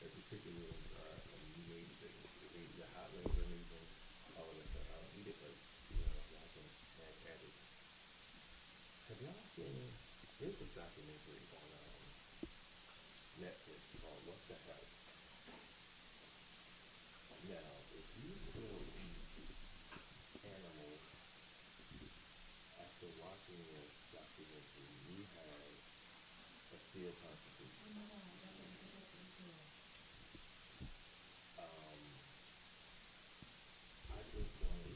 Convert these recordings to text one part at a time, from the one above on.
in particular, amazing. The hot wings are amazing. All of that stuff. I don't eat it, but y'all can have it. Have y'all seen? There's a documentary on Netflix called "What the Hell." Now, if you will eat animals after watching this documentary, you have a severe consequence. Um, I just wanted.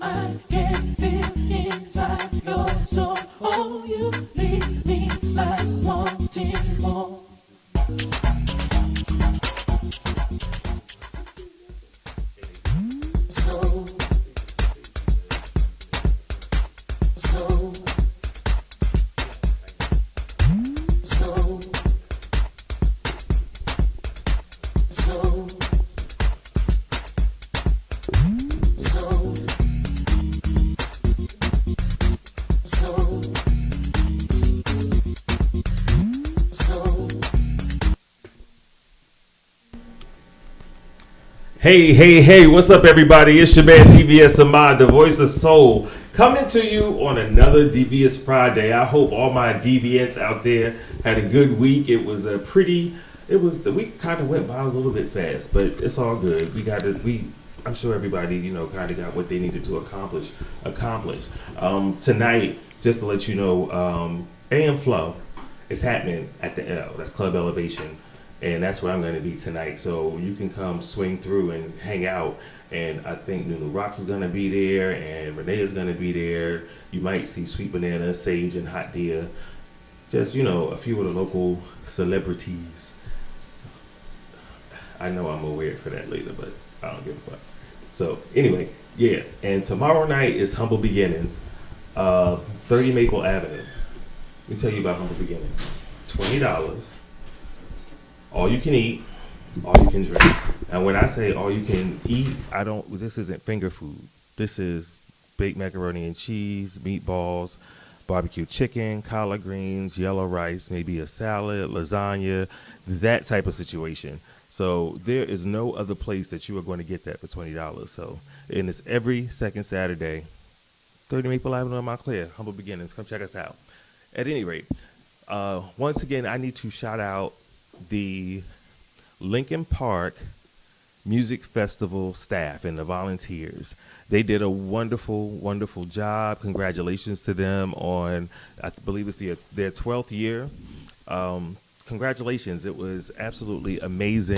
I can feel inside your soul. Oh, you leave me like wanting more. Hey, hey, hey, what's up, everybody? It's your man, DVS Ahmad, the voice of soul, coming to you on another Devious Friday. I hope all my deviants out there had a good week. The week kind of went by a little bit fast, but it's all good. I'm sure everybody, kind of got what they needed to accomplish. Tonight, just to let you know, AM Flow is happening at the L. That's Club Elevation, and that's where I'm going to be tonight. So you can come swing through and hang out. And I think Nunu Rocks is going to be there, and Renee is going to be there. You might see Sweet Banana, Sage, and Hot Deer. Just a few of the local celebrities. I know I'm gonna wear it for that later, but I don't give a fuck. So anyway, yeah. And tomorrow night is Humble Beginnings, 30 Maple Avenue. Let me tell you about Humble Beginnings. $20. All you can eat, all you can drink. And when I say all you can eat, I don't. This isn't finger food. This is baked macaroni and cheese, meatballs, barbecue chicken, collard greens, yellow rice, maybe a salad, lasagna, that type of situation. So there is no other place that you are going to get that for $20. So, and it's every second Saturday. 30 Maple Avenue in Montclair, Humble Beginnings. Come check us out. At any rate, once again, I need to shout out the Lincoln Park Music Festival staff and the volunteers. They did a wonderful, wonderful job. Congratulations to them on, I believe it's their 12th year. Congratulations. It was absolutely amazing.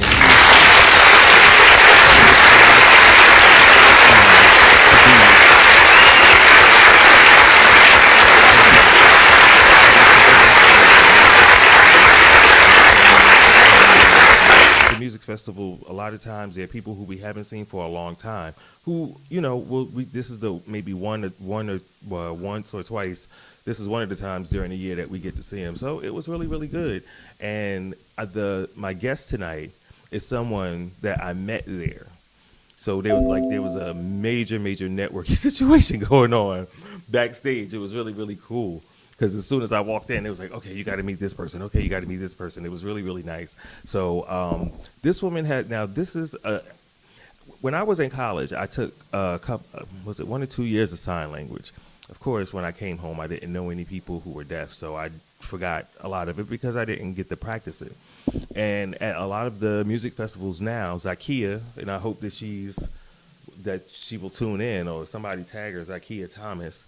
The music festival, a lot of times there are people who we haven't seen for a long time who this is the maybe once or twice. This is one of the times during the year that we get to see them, so it was really, really good. And my guest tonight is someone that I met there. So there was a major networking situation going on backstage. It was really, really cool because as soon as I walked in, it was like, okay, you got to meet this person. Okay, you got to meet this person. It was really, really nice. So this woman this is when I was in college, I took a couple, was it 1 or 2 years of sign language. Of course, when I came home, I didn't know any people who were deaf, so I forgot a lot of it because I didn't get to practice it. And at a lot of the music festivals now, Zakia, and I hope that she will tune in, or somebody tag her, Zakia Thomas,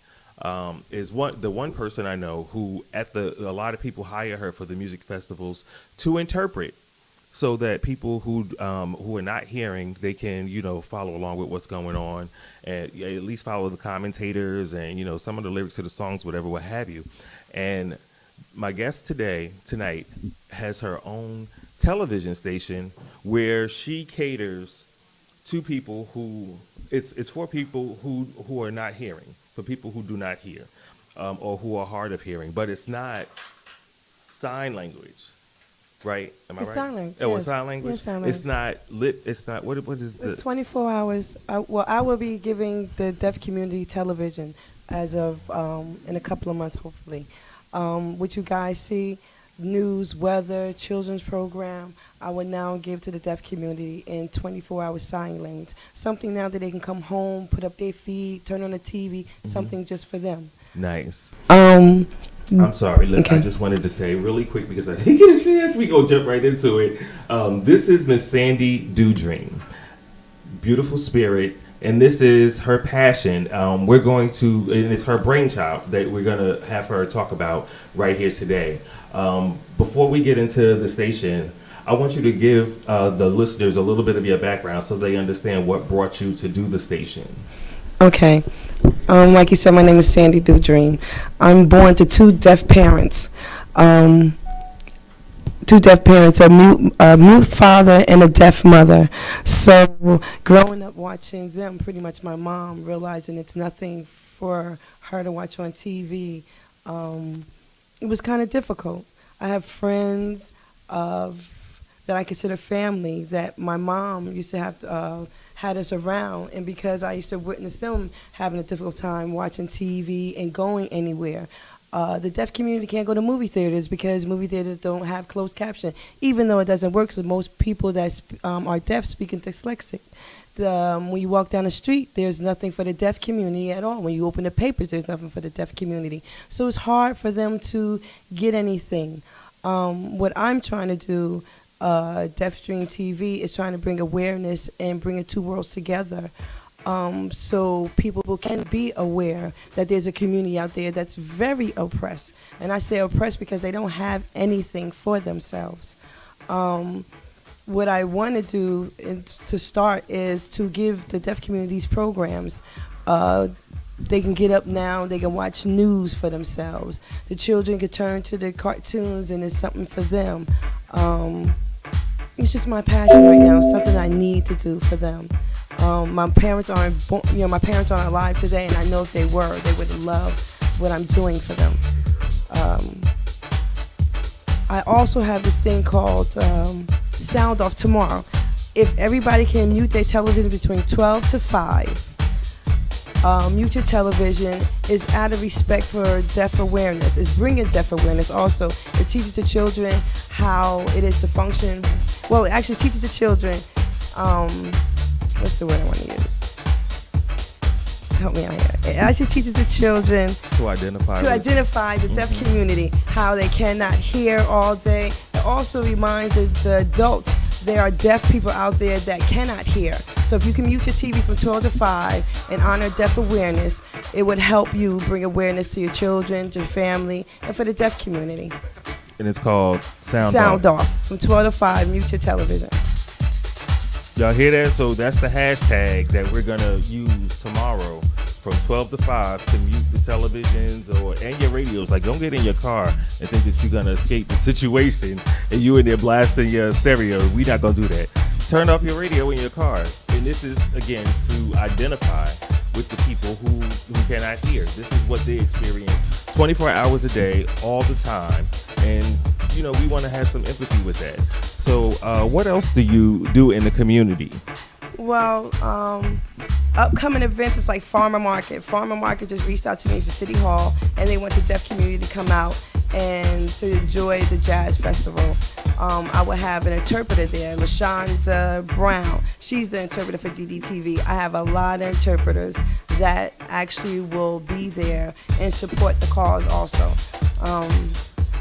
is the one person I know who a lot of people hire her for the music festivals to interpret so that people who are not hearing, they can follow along with what's going on, and yeah, at least follow the commentators and some of the lyrics to the songs, whatever, what have you. And my guest tonight has her own television station where she caters to people who it's for people who are not hearing, for people who do not hear, or who are hard of hearing, but it's not sign language, right? Am I It's right? sign language. Oh, Yes. it's sign language. Yes, sign language. It's not lip. It's not what is the? It's 24 hours. I will be giving the deaf community television as of in a couple of months, hopefully. What you guys see, news, weather, children's program, I will now give to the deaf community in 24-hour sign language. Something now that they can come home, put up their feed, turn on the TV, something just for them. Nice. Um, I'm sorry. Look, Okay. I just wanted to say really quick because I didn't get a chance. We gonna jump right into it. This is Miss Sandi Dodream, beautiful spirit, and this is her passion. We're going to, and it's her brainchild that we're gonna have her talk about right here today. Before we get into the station, I want you to give the listeners a little bit of your background so they understand what brought you to do the station. Okay. Like you said, my name is Sandi Dodream. I'm born to two deaf parents. A mute father and a deaf mother. So growing up watching them, pretty much my mom realizing it's nothing for her to watch on TV, it was kind of difficult. I have friends that I consider family that my mom used to have had us around, and because I used to witness them having a difficult time watching TV and going anywhere. The deaf community can't go to movie theaters because movie theaters don't have closed caption, even though it doesn't work because most people that are deaf speak in dyslexic. When you walk down the street, there's nothing for the deaf community at all. When you open the papers, there's nothing for the deaf community. So it's hard for them to get anything. What I'm trying to do, Deafstream TV, is trying to bring awareness and bring the two worlds together. So people can be aware that there's a community out there that's very oppressed. And I say oppressed because they don't have anything for themselves. What I want to do to start is to give the deaf communities programs. They can get up now, they can watch news for themselves. The children can turn to the cartoons and it's something for them. It's just my passion right now, something I need to do for them. My parents aren't alive today, and I know if they were, they would love what I'm doing for them. I also have this thing called Sound Off tomorrow. If everybody can mute their television between 12 to 5, mute your television is out of respect for deaf awareness. It's bringing deaf awareness also. It teaches the children how it is to function. Well, it actually teaches the children, what's the word I want to use? Help me out here. It actually teaches the children To identify the deaf community, how they cannot hear all day. It also reminds the adults there are deaf people out there that cannot hear. So if you can mute your TV from 12 to 5 and honor deaf awareness, it would help you bring awareness to your children, your family, and for the deaf community. And it's called Sound Off. From 12 to 5, mute your television. Y'all hear that? So that's the hashtag that we're gonna use tomorrow from 12 to 5 to mute the televisions and your radios. Like, don't get in your car and think that you're gonna escape the situation and you in there blasting your stereo. We not gonna do that. Turn off your radio in your car. And this is, again, to identify with the people who cannot hear. This is what they experience 24 hours a day, all the time. And, we want to have some empathy with that. So what else do you do in the community? Well, upcoming events is like Farmer Market. Farmer Market just reached out to me for City Hall, and they want the deaf community to come out and to enjoy the jazz festival. I will have an interpreter there, LaShonda Brown. She's the interpreter for DDTV. I have a lot of interpreters that actually will be there and support the cause also.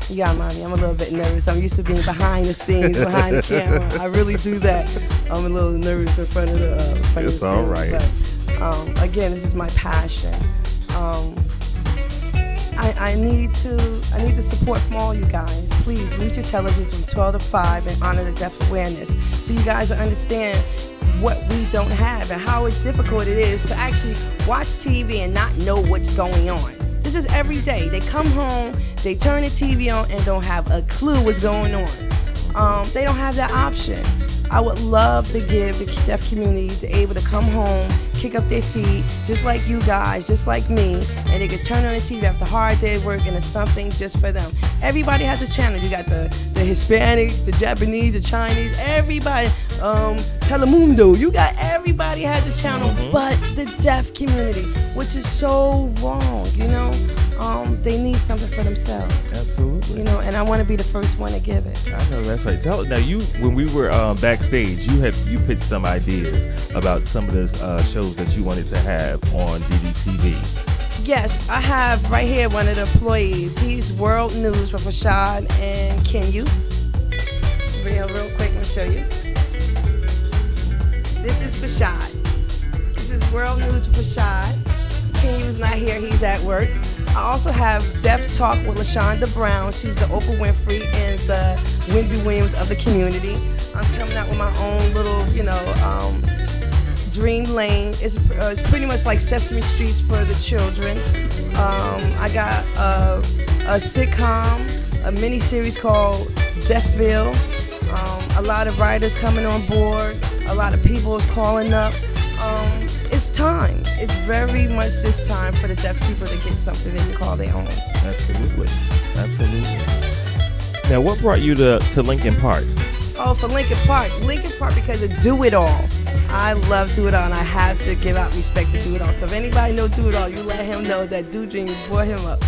You gotta mind me, I'm a little bit nervous. I'm used to being behind the scenes, behind the camera. I really do that. I'm a little nervous in front of the It's all right. But, again, this is my passion. I need the support from all you guys. Please mute your televisions from 12 to 5 and honor the deaf awareness, so you guys understand what we don't have and how difficult it is to actually watch TV and not know what's going on. This is every day. They come home, they turn the TV on and don't have a clue what's going on. They don't have that option. I would love to give the deaf community to able to come home, kick up their feet, just like you guys, just like me, and they could turn on the TV after a hard day of work and it's something just for them. Everybody has a channel. You got the Hispanics, the Japanese, the Chinese, everybody, Telemundo. You got everybody has a channel, but the deaf community, which is so wrong, you know? They need something for themselves. Absolutely. You know, and I want to be the first one to give it. I know that's right. Now, when we were backstage, you pitched some ideas about some of the shows that you wanted to have on DDTV. Yes, I have right here one of the employees. He's World News with Rashad and Kenyu. Real quick, let me show you. This is Rashad. This is World News with Rashad. Kenyu's not here, he's at work. I also have Deaf Talk with LaShonda Brown. She's the Oprah Winfrey and the Wendy Williams of the community. I'm coming out with my own little, Dream Lane. It's pretty much like Sesame Streets for the children. I got a sitcom, a mini series called Deafville. A lot of writers coming on board. A lot of people is calling up. It's time. It's very much this time for the deaf people to get something they can call their own. Absolutely. Now, what brought you to Lincoln Park? Oh, for Lincoln Park because of Do It All. I love Do It All, and I have to give out respect to Do It All. So if anybody knows Do It All, you let him know that Dodream brought him up.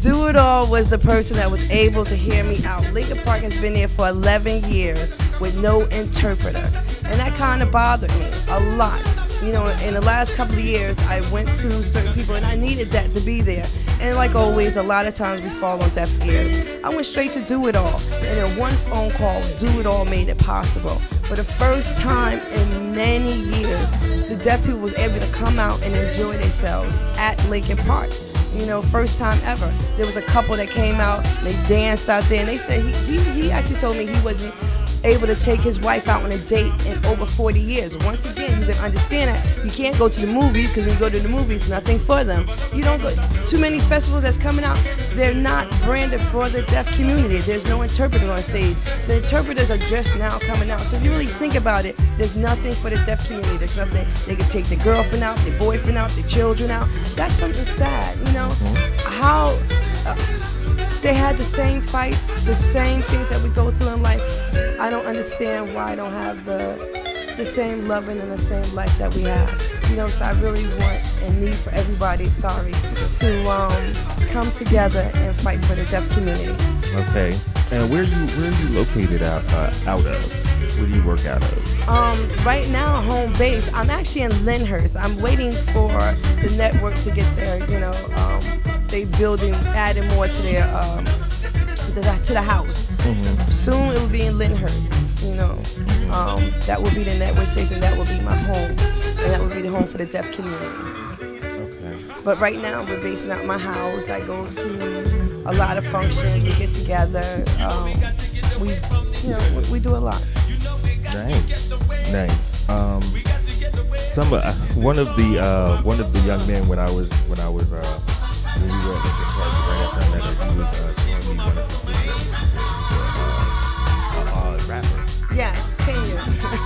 Do It All was the person that was able to hear me out. Lincoln Park has been there for 11 years with no interpreter, and that kind of bothered me a lot. You know, in the last couple of years, I went to certain people, and I needed that to be there. And like always, a lot of times we fall on deaf ears. I went straight to Do It All, and in one phone call, Do It All made it possible. For the first time in many years, the deaf people was able to come out and enjoy themselves at Lincoln Park. You know, first time ever. There was a couple that came out, and they danced out there, and they said he actually told me he wasn't able to take his wife out on a date in over 40 years. Once again, you can understand that you can't go to the movies, because when you go to the movies, nothing for them. You don't go too many festivals that's coming out. They're not branded for the deaf community. There's no interpreter on stage. The interpreters are just now coming out. So if you really think about it, there's nothing for the deaf community. There's nothing. They can take their girlfriend out, their boyfriend out, their children out. That's something sad, you know? How they had the same fights, the same things that we go through in life. I don't understand why I don't have the same loving and the same life that we have. You know, so I really want and need for everybody, to come together and fight for the deaf community. Okay. And where are you located out of? Where do you work out of? Right now, home base. I'm actually in Lyndhurst. I'm waiting for the network to get there. They building, adding more to their to the house. Soon it will be in Lyndhurst. That will be the network station. That will be my home, and that will be the home for the deaf community. Okay. But right now we're basing out my house. I go to a lot of functions. We get together. We do a lot. Nice. One of the young men when we were at Lincoln Park, right after I met her, he was showing me one of his videos. Rapper. Yeah, can you?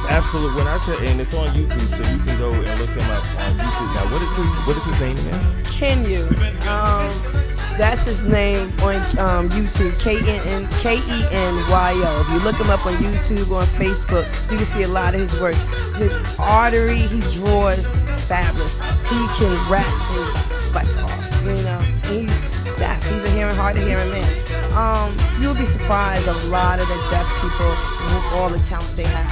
Absolutely. When I tell, and it's on YouTube, so you can go and look him up on YouTube. Now, what is his name again? Kenyu. That's his name on YouTube. Kenyo. If you look him up on YouTube or on Facebook, you can see a lot of his work. His artery, he draws fabulous. He can rap his butts off. He's deaf. He's a hard of hearing man. You'll be surprised a lot of the deaf people with all the talent they have.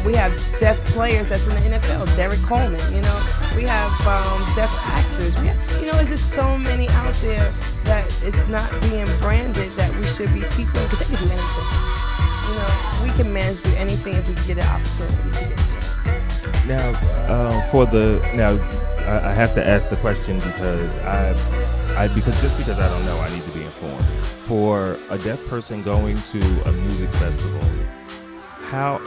We have deaf players that's in the NFL, Derek Coleman. We have deaf actors. There's just so many out there that it's not being branded that we should be teaching, because they can do anything. We can manage to do anything if we get an opportunity to get a chance. Now, I have to ask the question because because I don't know, I need to be informed. For a deaf person going to a music festival, how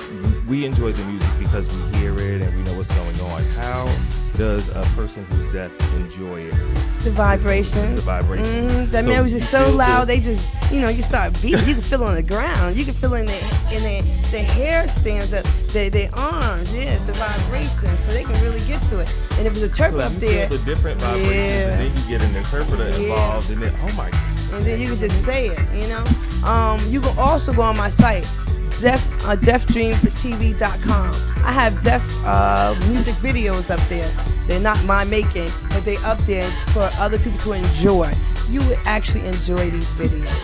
we enjoy the music because we hear it and we know what's going on. How does a person who's deaf enjoy it? The vibration. It's the vibration. That So man was just so feel loud. the- They just, you start beating. You can feel it on the ground. You can feel it in the hair stands, their arms. Yeah, it's the vibration. So they can really get to it. And if there's a turp So up you there, feel the different vibrations, yeah. and then you get an interpreter Yeah. involved, and then oh my God. and then you can just say it. You can also go on my site, deafdreamstv.com. I have deaf music videos up there. They're not my making, but they up there for other people to enjoy. You would actually enjoy these videos.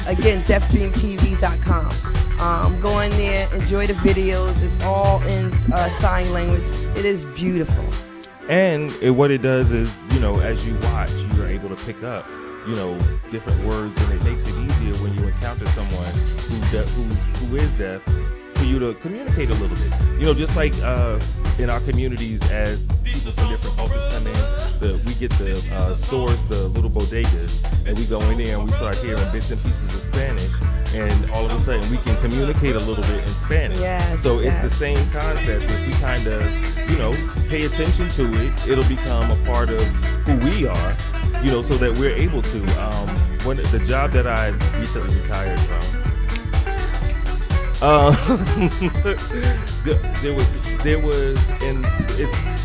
Again, deafdreamtv.com. Go in there, enjoy the videos. It's all in sign language. It is beautiful. And what it does is, as you watch, you're able to pick up, different words, and it makes it easier when you encounter someone who is deaf for you to communicate a little bit. Just like in our communities, as people from different cultures come in, we get the stores, the little bodegas, and we go in there and we start hearing bits and pieces of Spanish, and all of a sudden we can communicate a little bit in Spanish. Yes, so it's yes. the same concept. If we kind of, pay attention to it, it'll become a part of who we are, so that we're able to. The job that I recently retired from,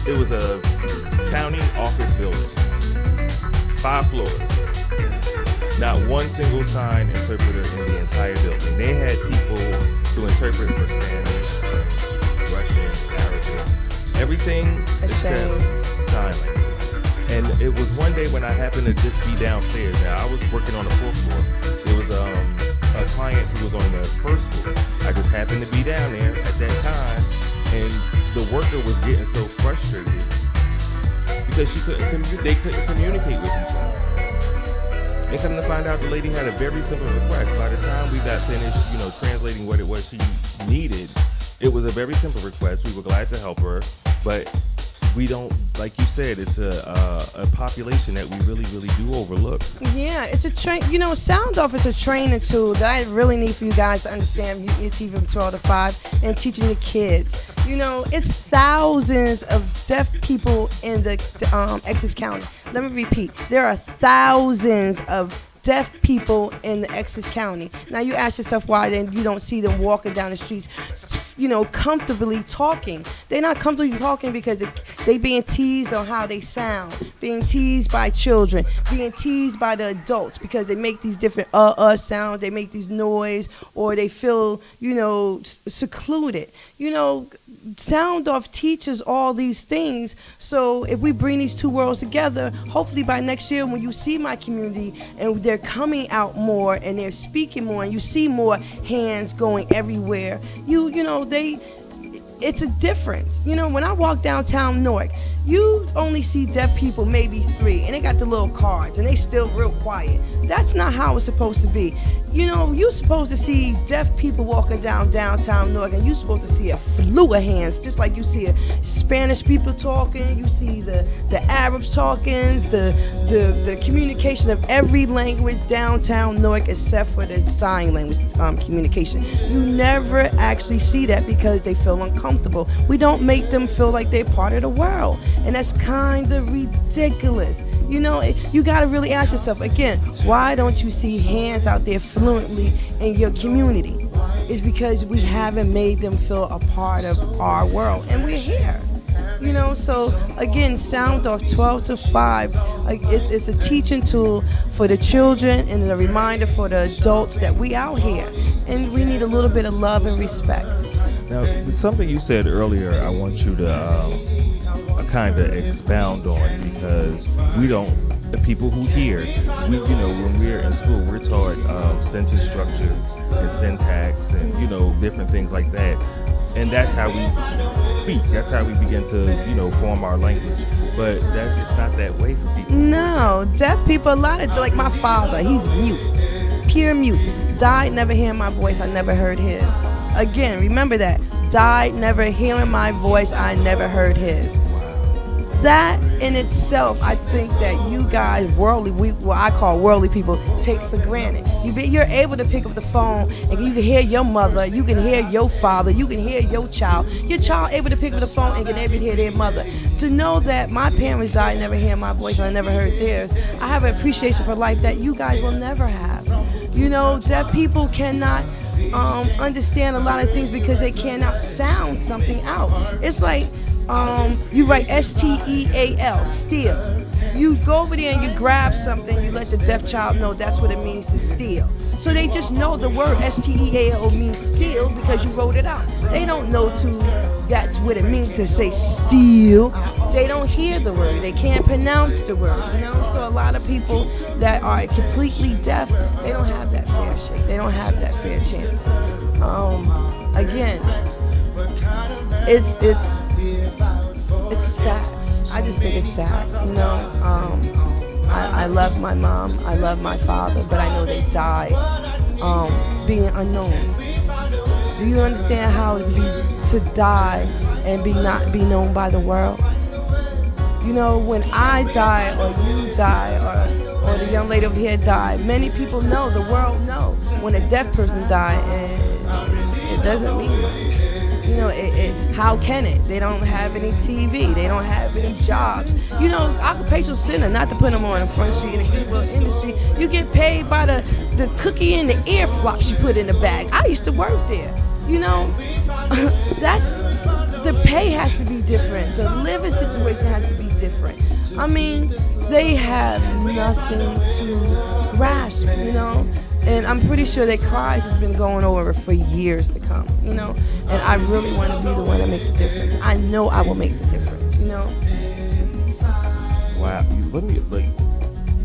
it was a county office building, 5 floors. Not one single sign interpreter in the entire building. They had people to interpret for Spanish, Russian, Arabic, everything except sign language. And it was one day when I happened to just be downstairs. Now, I was working on the 4th floor. There was a client who was on the 1st floor. I just happened to be down there at that time, and the worker was getting so frustrated because they couldn't communicate with each other. And come to find out, the lady had a very simple request. By the time we got finished, translating what it was she needed, it was a very simple request. We were glad to help her, but we don't, like you said, it's a population that we really, really do overlook. Yeah, it's a train. Sound off is a training tool that I really need for you guys to understand. It's even 12 to 5 and teaching the kids. It's thousands of deaf people in the Essex County. Let me repeat. There are thousands of deaf people in the Essex County. Now you ask yourself why then you don't see them walking down the streets, comfortably talking. They're not comfortably talking because they being teased on how they sound, being teased by children, being teased by the adults because they make these different sounds, they make these noise, or they feel, secluded. Sound off teaches all these things. So if we bring these two worlds together, hopefully by next year when you see my community and they're coming out more and they're speaking more and you see more hands going everywhere, it's a difference. When I walk downtown Newark, you only see deaf people, maybe 3, and they got the little cards and they still real quiet. That's not how it's supposed to be. You're supposed to see deaf people walking downtown Newark, and you're supposed to see a slew of hands, just like you see Spanish people talking, you see the Arabs talking, the communication of every language downtown Newark except for the sign language communication. You never actually see that because they feel uncomfortable. We don't make them feel like they're part of the world, and that's kind of ridiculous. You got to really ask yourself, again, why don't you see hands out there fluently in your community? It's because we haven't made them feel a part of our world, and we're here. So again, Sound Off 12 to 5, it's a teaching tool for the children and a reminder for the adults that we out here, and we need a little bit of love and respect. Now, something you said earlier, I want you to kind of expound on, because the people who hear, when we're in school, we're taught sentence structure and syntax and, different things like that. And that's how we speak. That's how we begin to, form our language. But it's not that way for people. No, deaf people, a lot of, like my father, he's mute, pure mute. Died, never hearing my voice, I never heard his. Again, remember that. Died, never hearing my voice, I never heard his. that in itself, I think that you guys, what I call worldly people, take for granted. You're able to pick up the phone and you can hear your mother, you can hear your father, you can hear your child able to pick up the phone and can able to hear their mother. To know that my parents died, never hear my voice, and I never heard theirs, I have an appreciation for life that you guys will never have. You know, deaf people cannot understand a lot of things because they cannot sound something out. It's like you write STEAL, steal. You go over there and you grab something, you let the deaf child know that's what it means to steal. So they just know the word STEAL means steal because you wrote it out. They don't know that's what it means to say steal. They don't hear the word. They can't pronounce the word, you know? So a lot of people that are completely deaf, they don't have that fair shake. They don't have that fair chance. Again, it's sad. I just think it's sad, you know. I love my mom, I love my father, but I know they died being unknown. Do you understand how it is to die and not be known by the world? You know, when I die or you die or the young lady over here died, many people know, the world know. When a deaf person dies, it doesn't mean much. You know, how can it? They don't have any TV. They don't have any jobs. You know, occupational center, not to put them on the front street in the evil industry, you get paid by the cookie and the ear flops you put in the bag. I used to work there. You know, the pay has to be different. The living situation has to be different. I mean, they have nothing to grasp, you know. And I'm pretty sure that cries has been going over for years to come, you know. And I really want to be the one to make the difference. I know I will make the difference, you know. Wow,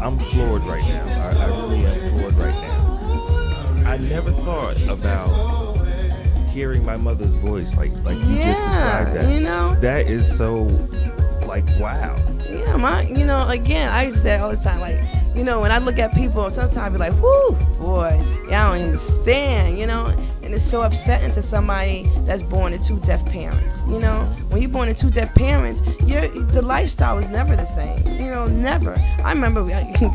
I'm floored right now. I really am floored right now. I never thought about hearing my mother's voice like you just described that. You know, that is so wow. Yeah, again, I used to say all the time, like, you know, when I look at people, sometimes I be like, whoo, boy, yeah, I don't understand, you know. And it's so upsetting to somebody that's born to two deaf parents, you know. When you're born to two deaf parents, the lifestyle is never the same, you know, never. I remember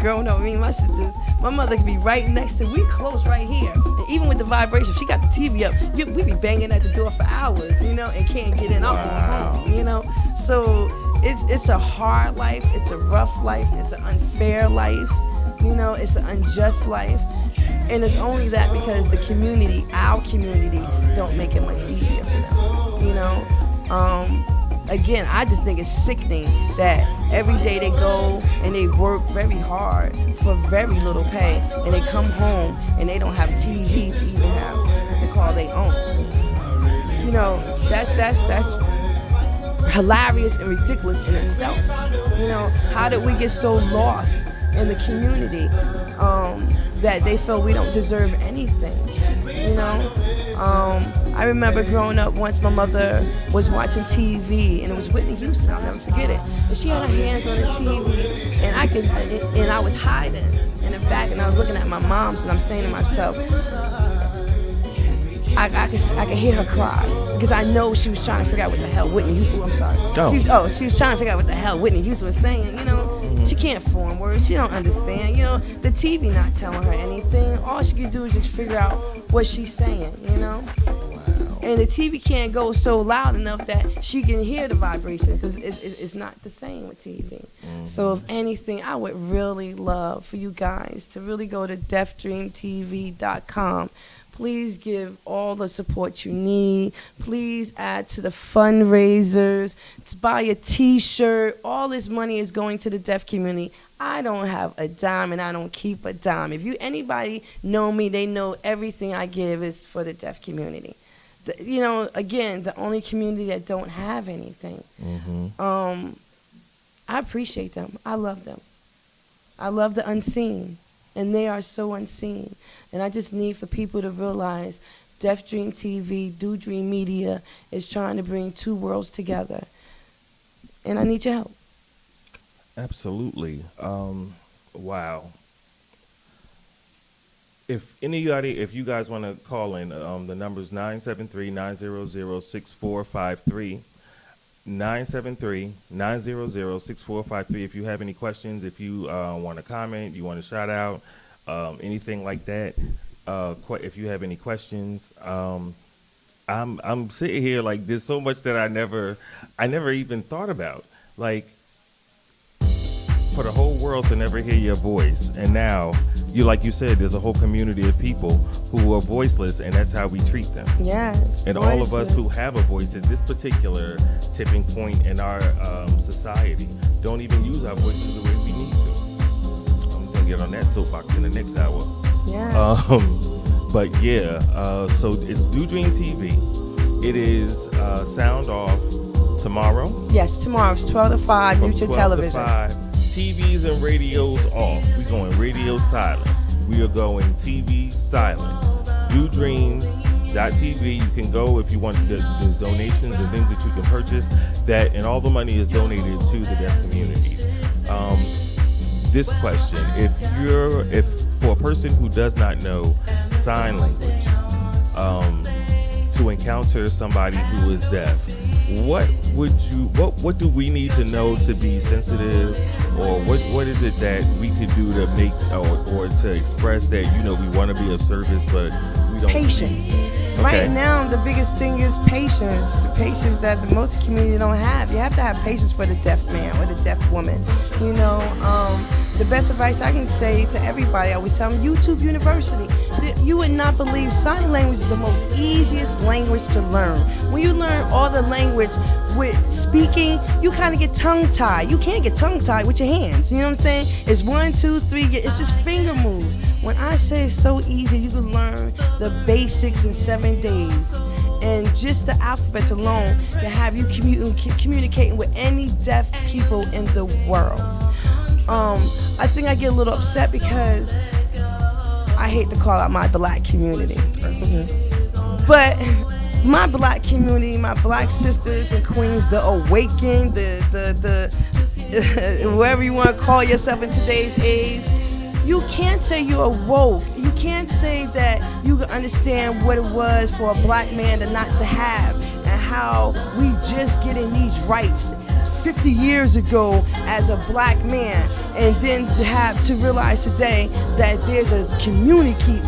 growing up, me and my sisters, my mother could be right next to, we close right here. And even with the vibration, if she got the TV up, we be banging at the door for hours, you know, and can't get in. I'm going home, you know. So it's a hard life, it's a rough life, it's an unfair life, you know, it's an unjust life. And it's only that because the community, our community, don't make it much easier for them, you know. Again, I just think it's sickening that every day they go and they work very hard for very little pay, and they come home and they don't have TV to even have to call their own. You know, that's hilarious and ridiculous in itself. You know, how did we get so lost in the community that they feel we don't deserve anything? You know, I remember growing up once, my mother was watching TV and it was Whitney Houston. I'll never forget it. And she had her hands on the TV, and I was hiding in the back, and I was looking at my mom's, and I'm saying to myself, I could hear her cry because I know she was trying to figure out what the hell Whitney Houston. I'm sorry. She was trying to figure out what the hell Whitney Houston was saying. You know, she can't form words. She don't understand. You know, the TV not telling her anything. All she can do is just figure out what she's saying. You know, and the TV can't go so loud enough that she can hear the vibration because it's not the same with TV. So if anything, I would really love for you guys to really go to deafdreamtv.com. Please give all the support you need. Please add to the fundraisers, to buy a t-shirt. All this money is going to the deaf community. I don't have a dime, and I don't keep a dime. If anybody know me, they know everything I give is for the deaf community. You know, again, the only community that don't have anything. I appreciate them. I love them. I love the unseen. And they are so unseen. And I just need for people to realize Deaf Dream TV, Dodream Media is trying to bring two worlds together. And I need your help. Absolutely. Wow. If you guys want to call in, the number is 973-900-6453. 973-900-6453. If you have any questions, if you want to comment, you want to shout out, anything like that. If you have any questions, I'm sitting here like there's so much that I never even thought about. Like, for the whole world to never hear your voice, and now like you said, there's a whole community of people who are voiceless, and that's how we treat them. Yes. And all of us who have a voice at this particular tipping point in our society don't even use our voices the way we need to. I'm gonna get on that soapbox in the next hour. Yeah. But yeah, so it's Dodream TV. It is sound off tomorrow. Yes, tomorrow it's 12 to 5, From mute your 12 television. to 5. TVs and radios off. We're going radio silent. We are going TV silent. Dodream.tv. You can go if you want the donations and things that you can purchase. That, and all the money is donated to the deaf community. This question: if for a person who does not know sign language, to encounter somebody who is deaf, what do we need to know to be sensitive, or what is it that we could do to make or to express that we want to be of service, but we don't? Patience. Okay. Right now, the biggest thing is patience. The patience that the most community don't have. You have to have patience for the deaf man or the deaf woman. The best advice I can say to everybody, I always tell them, YouTube University. You would not believe sign language is the most easiest language to learn. When you learn all the language with speaking, you kind of get tongue-tied. You can't get tongue-tied with your hands. You know what I'm saying? It's 1, 2, 3. It's just finger moves. When I say it's so easy, you can learn the basics in 7 days. And just the alphabet alone can have you communicating with any deaf people in the world. I think I get a little upset because I hate to call out my black community. That's okay. But my black community, my black sisters and queens, the awakened, the whatever you want to call yourself in today's age, you can't say you're woke. You can't say that you can understand what it was for a black man to not to have, and how we just getting these rights 50 years ago as a black man, and then to realize today that there's a community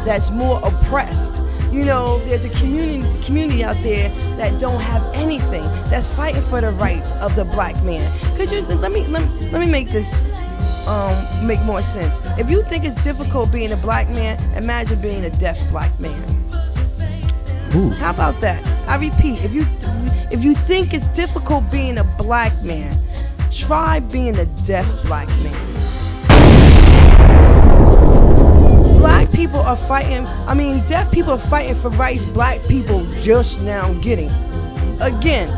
that's more oppressed. There's a community out there that don't have anything, that's fighting for the rights of the black man. Could you let me make this make more sense? If you think it's difficult being a black man, imagine being a deaf black man. Ooh. How about that? I repeat, if you think it's difficult being a black man, try being a deaf black man. Black people are fighting, deaf people are fighting for rights black people just now getting. Again,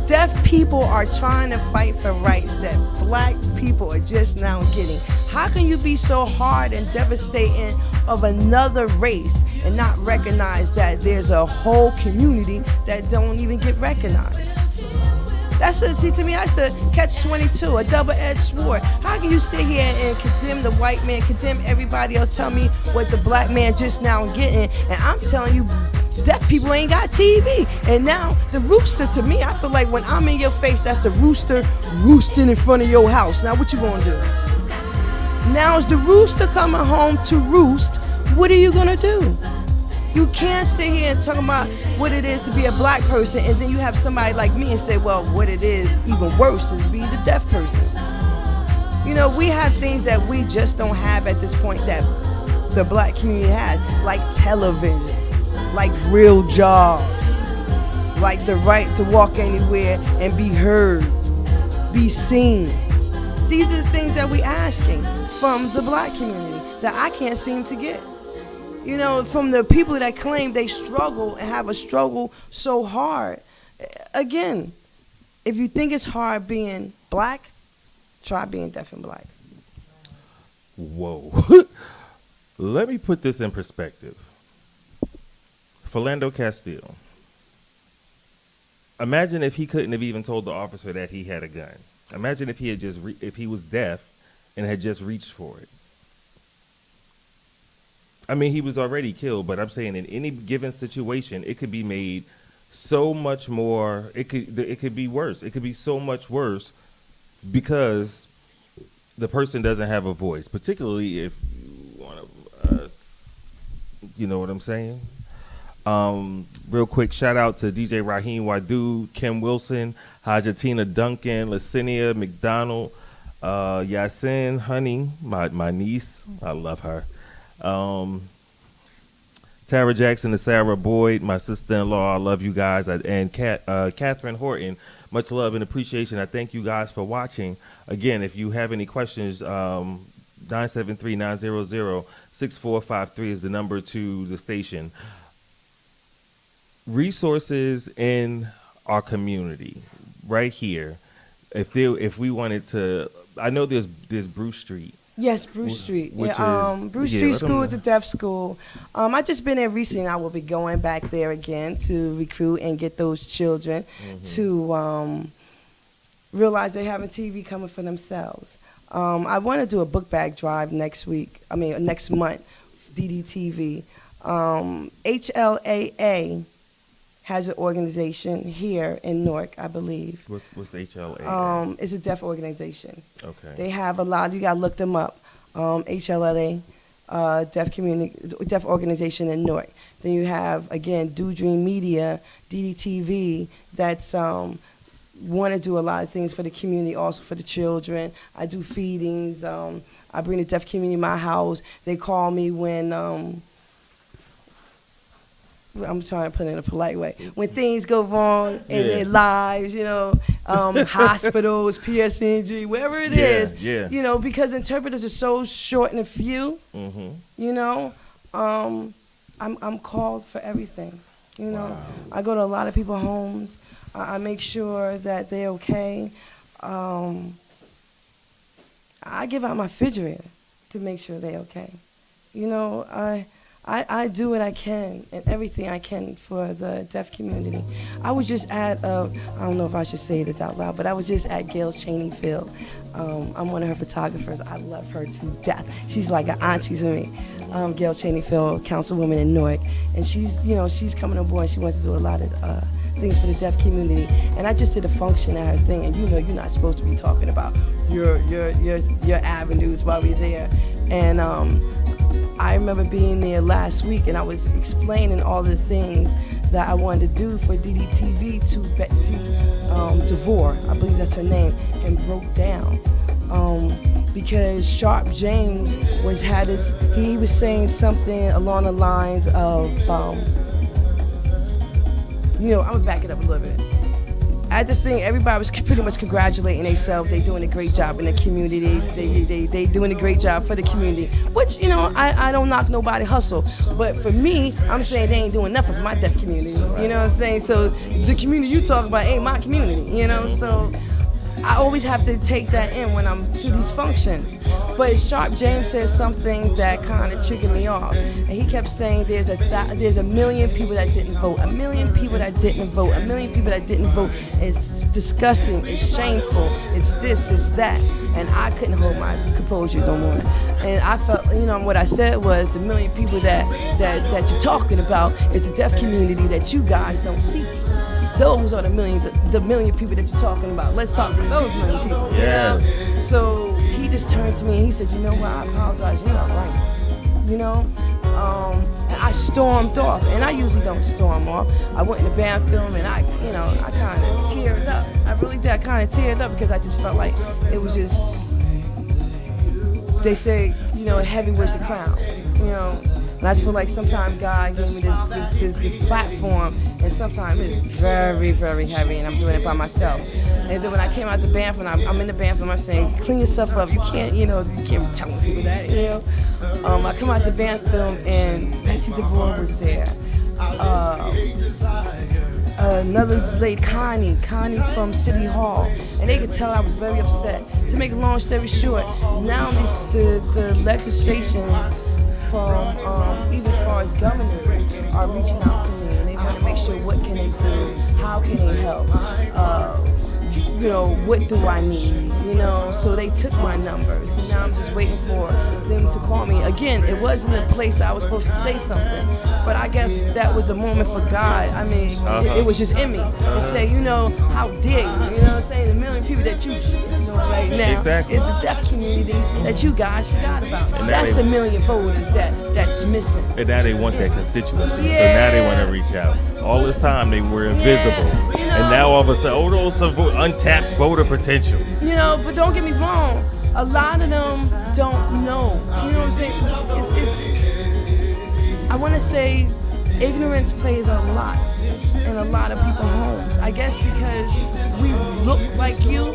deaf people are trying to fight for rights that black people are just now getting. How can you be so hard and devastating of another race and not recognize that there's a whole community that don't even get recognized? To me, that's a catch-22, a double-edged sword. How can you sit here and condemn the white man, condemn everybody else, tell me what the black man just now getting, and I'm telling you, deaf people ain't got TV. And now the rooster, to me, I feel like when I'm in your face, that's the rooster roosting in front of your house. Now what you gonna do? Now is the rooster coming home to roost. What are you gonna do? You can't sit here and talk about what it is to be a black person, and then you have somebody like me and say, well, what it is even worse is being the deaf person. We have things that we just don't have at this point that the black community has, like television, like real jobs, like the right to walk anywhere and be heard, be seen. These are the things that we're asking from the black community that I can't seem to get. From the people that claim they struggle and have a struggle so hard. Again, if you think it's hard being black, try being deaf and black. Whoa. Let me put this in perspective. Philando Castile. Imagine if he couldn't have even told the officer that he had a gun. Imagine if he had if he was deaf and had just reached for it. He was already killed, but I'm saying in any given situation, it could be made so much more. It could be worse. It could be so much worse because the person doesn't have a voice, particularly if one of us, you know what I'm saying? Real quick, shout out to DJ Raheem Wadu, Kim Wilson, Hajatina Duncan, Lacinia McDonald, Yasin Honey, my niece. I love her. Tara Jackson and Sarah Boyd, my sister-in-law. I love you guys. And Catherine Horton, much love and appreciation. I thank you guys for watching. Again, if you have any questions, 973-900-6453 is the number to the station. Resources in our community, right here. If we wanted to, I know there's Bruce Street. Yes, Bruce Street. Which Yeah, is- Bruce yeah, Street let 'em School know. is a deaf school. I just been there recently. I will be going back there again to recruit and get those children to realize they're having TV coming for themselves. I want to do a book bag drive next month, DDTV. HLAA has an organization here in Newark, I believe. What's HLA? It's a deaf organization. Okay. They have a lot. You gotta look them up. HLLA, deaf organization in Newark. Then you have again Dodream Media, DDTV. That's want to do a lot of things for the community, also for the children. I do feedings. I bring the deaf community in my house. They call me when. I'm trying to put it in a polite way. When things go wrong in their lives, hospitals, PSNG, wherever it is, because interpreters are so short and few, I'm called for everything. Wow. I go to a lot of people's homes. I make sure that they're okay. I give out my refrigerator to make sure they're okay. I do what I can and everything I can for the deaf community. I was just at, I don't know if I should say this out loud, but I was just at Gail Cheney Field. I'm one of her photographers. I love her to death. She's like an auntie to me. Gail Cheney Field, councilwoman in Newark. And she's coming on board. She wants to do a lot of things for the deaf community. And I just did a function at her thing. And you're not supposed to be talking about your avenues while we're there. And I remember being there last week, and I was explaining all the things that I wanted to do for DDTV to Betsy DeVore, I believe that's her name, and broke down. Because Sharp James he was saying something along the lines of, I'm gonna back it up a little bit. At the thing, everybody was pretty much congratulating themselves. They doing a great job in the community. They doing a great job for the community. Which, I don't knock nobody hustle. But for me, I'm saying they ain't doing nothing for my deaf community. You know what I'm saying? So the community you talk about ain't my community, So I always have to take that in when I'm to these functions. But Sharp James said something that kind of triggered me off. And he kept saying there's a million people that didn't vote. A million people that didn't vote. A million people that didn't vote. It's disgusting. It's shameful. It's this. It's that. And I couldn't hold my composure no more. And I felt, what I said was the million people that you're talking about is the deaf community that you guys don't see. Those are the million people that you're talking about. Let's talk about those million people. Yeah. So he just turned to me and he said, what, I apologize, you're not right. And I stormed off. And I usually don't storm off. I went in the bathroom and I kind of teared up. I really did. I kind of teared up because I just felt like it was just, they say, heavy wears the crown, And I just feel like sometimes God gave me this platform, and sometimes it's very, very heavy, and I'm doing it by myself. And then when I came out the bathroom, I'm in the bathroom, I'm saying, clean yourself up. You can't be telling people that, I come out the bathroom, and Betsy DeVore was there. Another lady, Connie from City Hall, and they could tell I was very upset. To make a long story short, now the legislation from even as far as governors are reaching out to me, and they want to make sure what can they do, how can they help. what do I need? So they took my numbers, and now I'm just waiting for them to call me. Again, it wasn't a place that I was supposed to say something, but I guess that was a moment for God. I mean, it was just in me to say, how dare you? You know what I'm saying? The million people that you know right now Exactly. is the deaf community that you guys forgot about. And That's the million voters that's missing. And now they want that constituency. So now Yeah. they want to reach out. All this time they were invisible. And now all of a sudden, those are untapped voter potential. But don't get me wrong. A lot of them don't know. You know what I'm saying? I want to say ignorance plays a lot in a lot of people's homes. I guess because we look like you.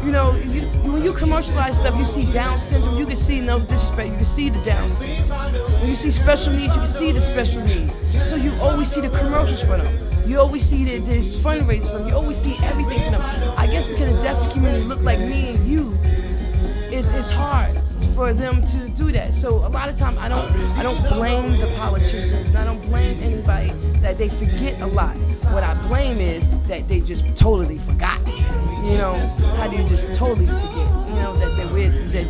When you commercialize stuff, you see Down syndrome, you can see, no disrespect, you can see the Down syndrome. When you see special needs, you can see the special needs. So you always see the commercials for them. You always see this fundraisers for them. You always see everything for them. I guess because the deaf community look like me and you, it's hard for them to do that. So a lot of times I don't blame the politicians, and I don't blame anybody that they forget a lot. What I blame is that they just totally forgot. How do you just totally forget?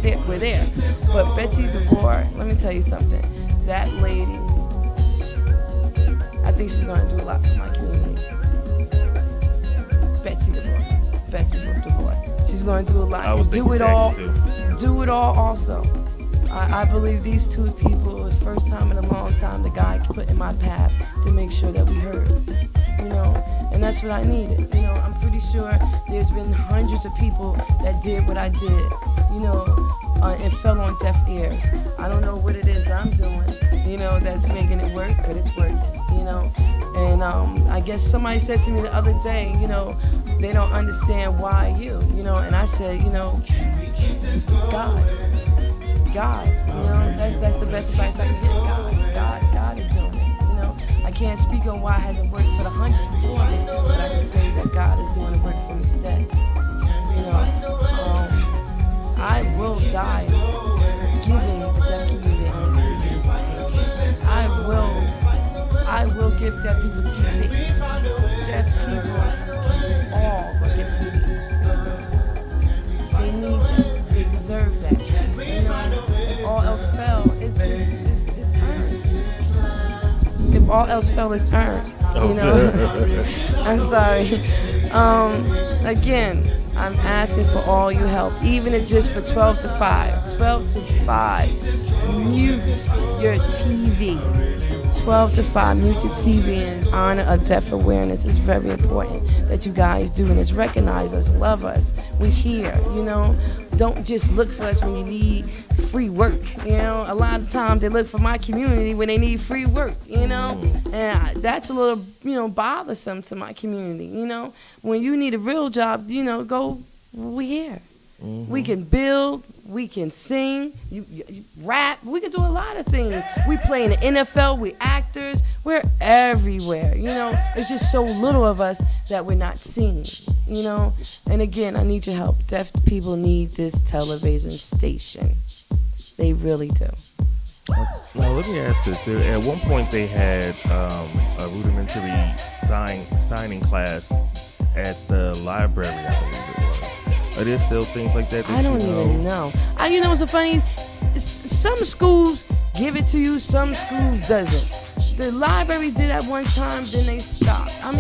That we're there. But Betsy DeVore, let me tell you something. That lady, I think she's going to do a lot for my community. Betsy DeVore. She's going to do a lot. I was Do it thinking all. Jackie, too. Do it all also. I believe these two people, the first time in a long time, the God put in my path to make sure that we heard. And that's what I needed. I'm pretty sure there's been hundreds of people that did what I did, and fell on deaf ears. I don't know what it is I'm doing, that's making it work, but it's working, And I guess somebody said to me the other day, they don't understand why you, and I said, God, that's the best advice I can give. God is doing this, I can't speak on why it hasn't worked for the hundreds before me, but I can say that God is doing the work for me today. I will die giving the deaf community TV. I will give deaf people TV. Deaf people all will get TV. They need that. They deserve that. If all else fell, it's earned. If all else fell, it's earned. I'm sorry. Again, I'm asking for all your help, even if just for 12 to 5. 12 to 5. Mute your TV. 12 to 5, mute your TV in honor of deaf awareness. It's very important that you guys do this. Recognize us, love us. We're here, Don't just look for us when you need free work, A lot of times they look for my community when they need free work, And that's a little, bothersome to my community, When you need a real job, we're here. Mm-hmm. We can build, we can sing, you rap, we can do a lot of things. We play in the NFL, we're actors, we're everywhere, There's just so little of us that we're not seen, And again, I need your help. Deaf people need this television station. They really do. Now, let me ask this. At one point, they had a rudimentary signing class at the library, I believe it was. Are there still things like that? I don't even know. What's so funny? Some schools give it to you, some schools doesn't. The library did at one time, then they stopped. I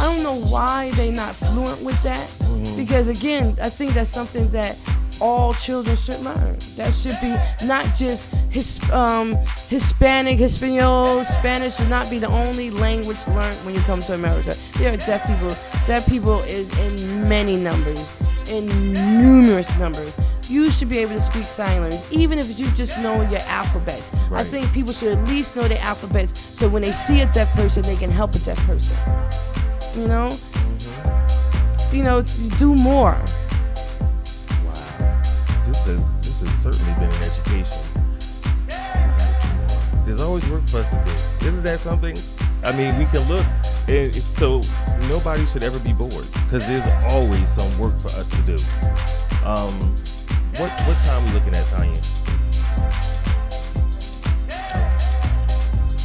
don't know why they not fluent with that. Mm-hmm. Because again, I think that's something that all children should learn. That should be not just Hispanic, Hispaniola, Spanish should not be the only language learned when you come to America. There are deaf people. Deaf people is in many numbers, in numerous numbers. You should be able to speak sign language, even if you just know your alphabets. Right. I think people should at least know their alphabets, so when they see a deaf person, they can help a deaf person. Mm-hmm. Do more. This has certainly been an education. There's always work for us to do. Isn't that something? We can look, and so nobody should ever be bored, because there's always some work for us to do. What time are we looking at, Tanya?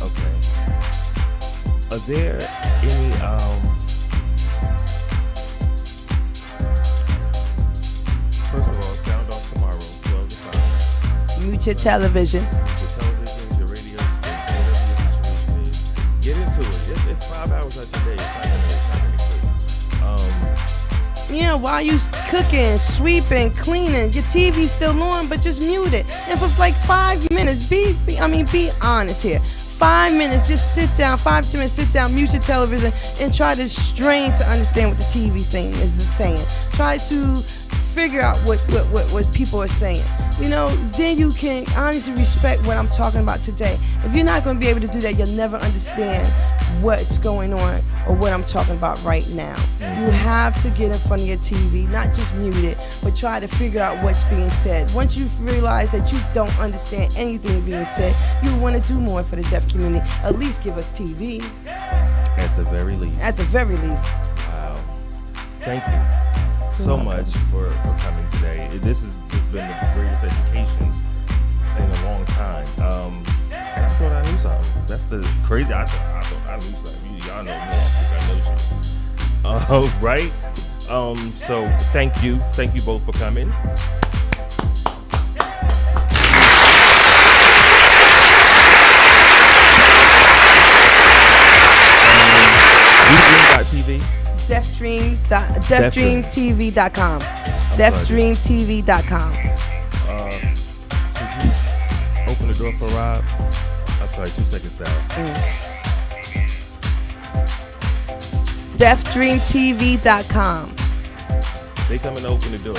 Okay. Are there any your television. Your television, your radio, whatever your situation is. Get into it. It's 5 hours out your day. It's not gonna Yeah, while you cooking, sweeping, cleaning, your TV's still on, but just mute it. And for like 5 minutes, be honest here. 5 minutes, just sit down, 5 to 10 minutes, sit down, mute your television, and try to strain to understand what the TV thing is saying. Try to figure out what people are saying. You know, then you can honestly respect what I'm talking about today. If you're not going to be able to do that, you'll never understand what's going on or what I'm talking about right now. You have to get in front of your TV, not just mute it, but try to figure out what's being said. Once you realize that you don't understand anything being said, you want to do more for the deaf community. At least give us TV. At the very least. At the very least. Wow. Thank you so much for coming today. This has just been the greatest education in a long time. I thought I knew something. That's the crazy. I thought I knew something. Y'all know more because I know something. Right? So thank you both for coming. Dodream.tv. DeafDreamTV.com. DeafDreamTV.com. Could you open the door for Rob? I'm sorry, 2 seconds down. DeafDreamTV.com. They come and open the door.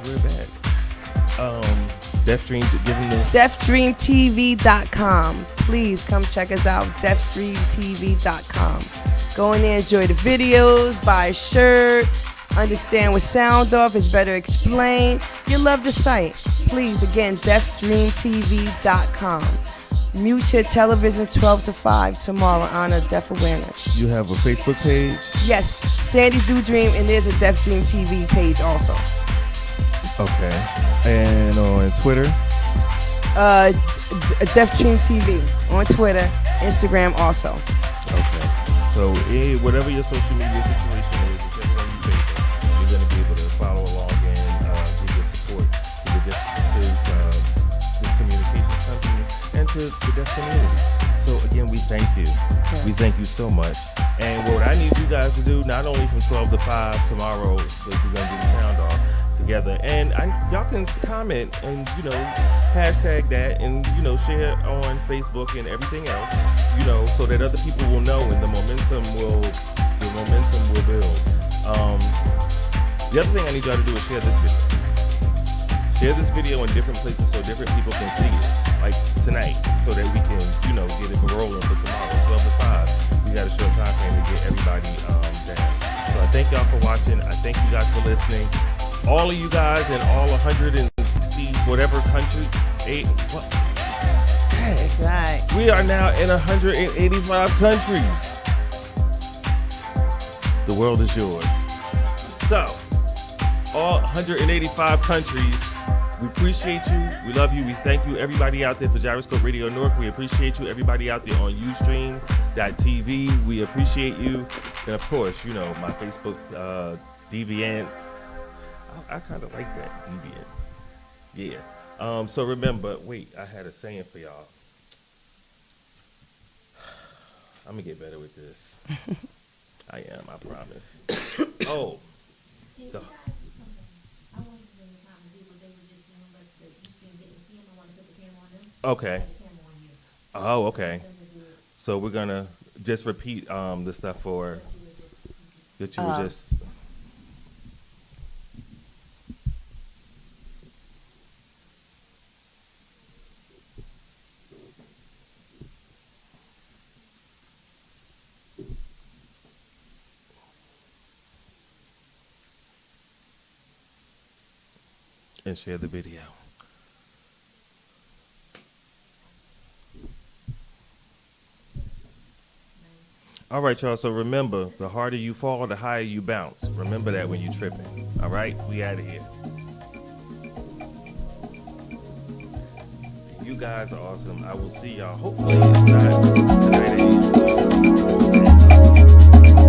We're back. DeafDream, give them the DeafDreamTV.com. Please come check us out. DeafDreamTV.com. Go in there, enjoy the videos, buy a shirt, understand what sound off is better explained. You'll love the site. Please, again, DeafDreamTV.com. Mute your television 12 to 5 tomorrow in honor of deaf awareness. You have a Facebook page? Yes, Sandi Dodream, and there's a Deaf Dream TV page also. Okay. And on Twitter? Deaf Dream TV on Twitter, Instagram also. Okay. So whatever your social media situation is, whichever one you favor, you're going to be able to follow along and give your support to the this communications company and to the deaf community. So again, we thank you. Okay. We thank you so much. And what I need you guys to do, not only from 12 to 5 tomorrow, but we're going to do the sound off together, and y'all can comment and hashtag that and share on Facebook and everything else, so that other people will know and the momentum will build. The other thing I need y'all to do is share this video. Share this video in different places so different people can see it, like tonight, so that we can get it rolling for tomorrow, 12 to 5. We got a short time frame to get everybody down. So I thank y'all for watching. I thank you guys for listening. All of you guys in all 160 whatever country, That's right. we are now in 185 countries. The world is yours. So, all 185 countries, we appreciate you. We love you. We thank you. Everybody out there for Gyroscope Radio Newark, we appreciate you. Everybody out there on Ustream.tv, we appreciate you. And of course, my Facebook deviants. I kind of like that, deviants. Yeah. So remember, wait, I had a saying for y'all. I'm going to get better with this. I am, I promise. Oh. The, okay. Oh, okay. So we're going to just repeat the stuff for that you were just... and share the video. All right, y'all. So remember, the harder you fall, the higher you bounce. Remember that when you're tripping. All right? We out of here. You guys are awesome. I will see y'all hopefully tonight at 8.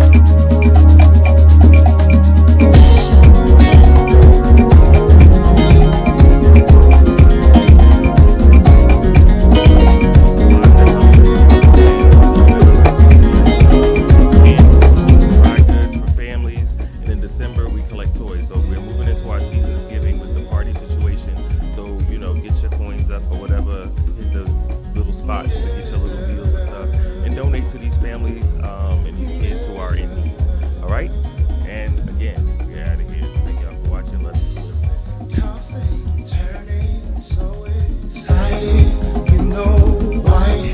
spots to get your little meals and stuff, and donate to these families and these kids who are in need. All right? And again, we're out of here. Thank y'all for watching. Love you for listening. Tossing, turning, so excited. You know why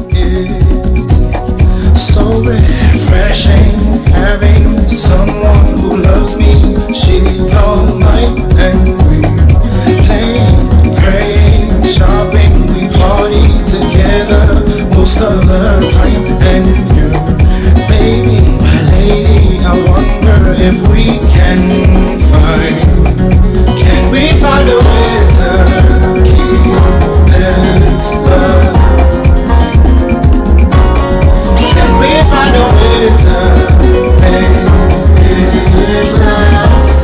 it's so refreshing having someone who loves me. She's all mine, and we playing, praying, shopping. We party together most of the time. And you, baby, my lady, I wonder if we can find a way to keep this love. Can we find a way to make it last?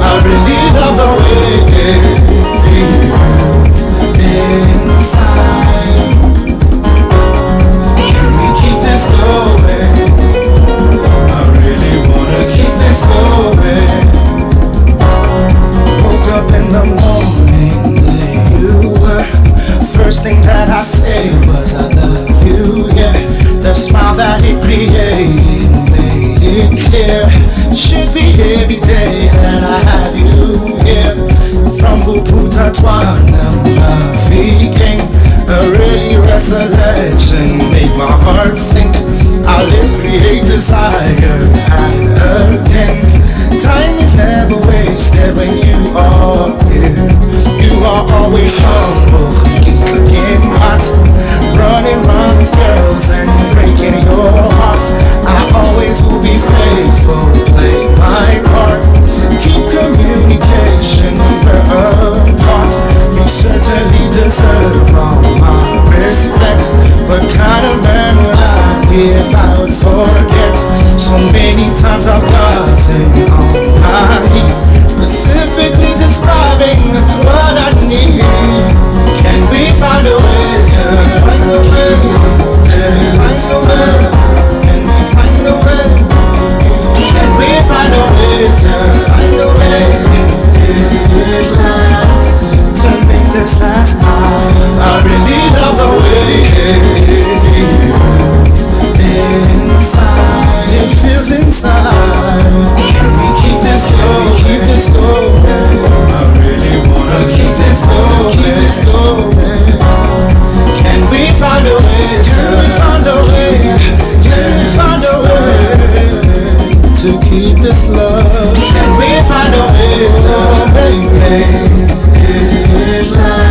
I really love the way it feels inside. Can we keep this going? I really wanna keep this going. Woke up in the morning, there you were. First thing that I said was I love you, yeah. The smile that it created made it clear. Should be every day that I have you here. From Buputa to African, a really resurrection made my heart sink. Our lips create desire and again. Time is never wasted when you are here. You are always humble, running round with girls and breaking your heart. I always will be faithful, play my part. Keep communication apart. You certainly deserve all my respect. What kind of man would I be if I would forget? So many times I've gotten on my knees, specifically describing what I need. Can we find a way to find a way? Find a way? Can we find a way? Can we find a way to find a way? It lasts to make this last time. I really love the way it feels inside. It feels inside. Can we keep this going? Keep this going. I really wanna keep this going. Keep this going. Can we find a way? Can we find a way? Can we find a way to keep this love? Can we find a way to make it last?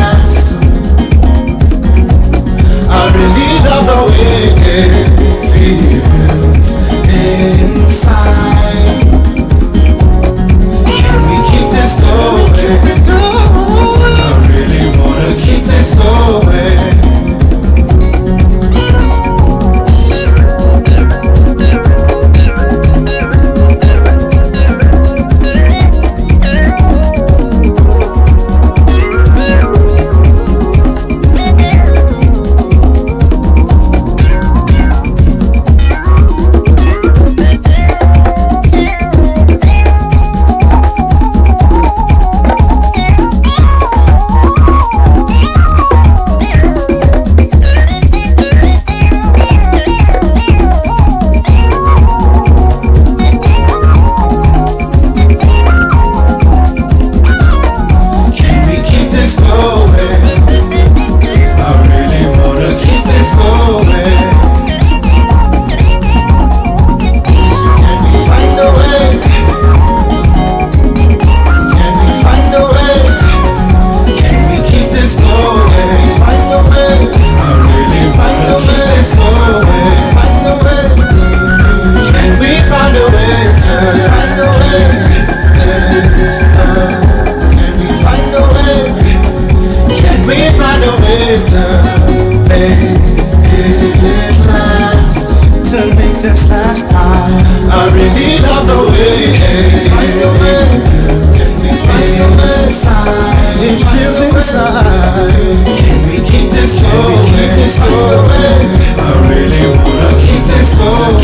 I really love the way it feels inside. Can we keep this going? I really wanna keep this going.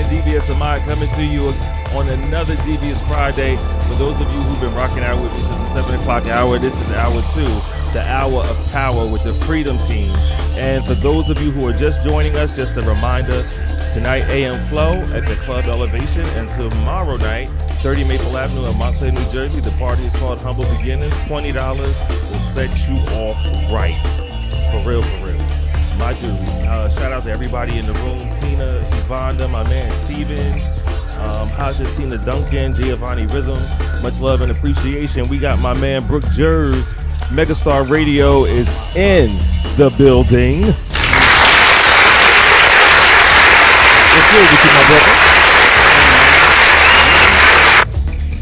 man, Devious Ahmad, coming to you on another Devious Friday. For those of you who've been rocking out with me since the 7 o'clock hour, this is hour 2, the hour of power with the Freedom Team. And for those of you who are just joining us, just a reminder, tonight AM Flow at the Club Elevation, and tomorrow night, 30 Maple Avenue in Montclair, New Jersey. The party is called Humble Beginnings. $20 will set you off right. For real, for real. My dude. Shout out to everybody in the room. Tina, Shivanda, my man Steven, Haja, Tina Duncan, Giovanni Rhythm. Much love and appreciation. We got my man Brooke Jers. Megga Starr Radio is in the building. What's good with you, my brother?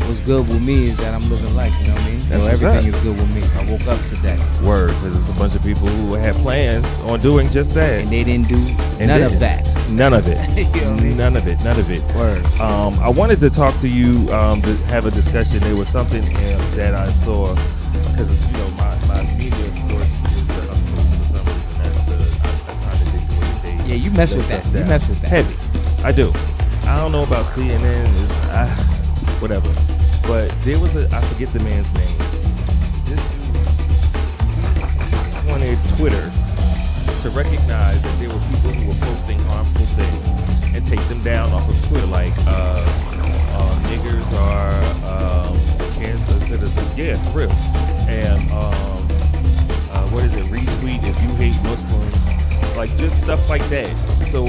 What's good with me is that I'm living life, you know what I mean? That's so what's everything up. is good with me. I woke up today. Word, because there's a bunch of people who had plans on doing just that. And they didn't do And none they- of that. None of it. You know what I mean? None of it. None of it. Word. I wanted to talk to you, to have a discussion. There was something that I saw, because my media source is up close for some reason. That's I kind of dig the way they Yeah, you mess with that. stuff You down. mess with that. Heavy. I do. I don't know about CNN. Whatever. But there was I forget the man's name. This dude wanted Twitter to recognize that there were people who were posting harmful things and take them down off of Twitter, like niggers are cancer citizens. Yeah, for real. And what is it? Retweet if you hate Muslims, like just stuff like that. So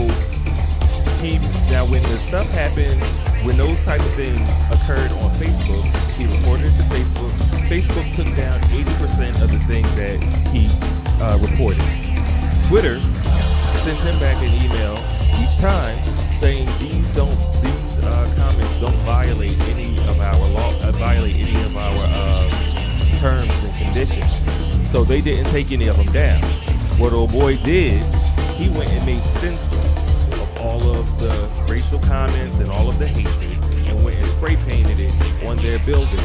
now when the stuff happened, when those type of things occurred on Facebook, he reported it to Facebook. Facebook took down 80% of the things that he reported. Twitter sent him back an email each time saying these comments don't violate any of our terms and conditions. So they didn't take any of them down. What old boy did, he went and made stencils of all of the racial comments and all of the hatred, and went and spray painted it on their building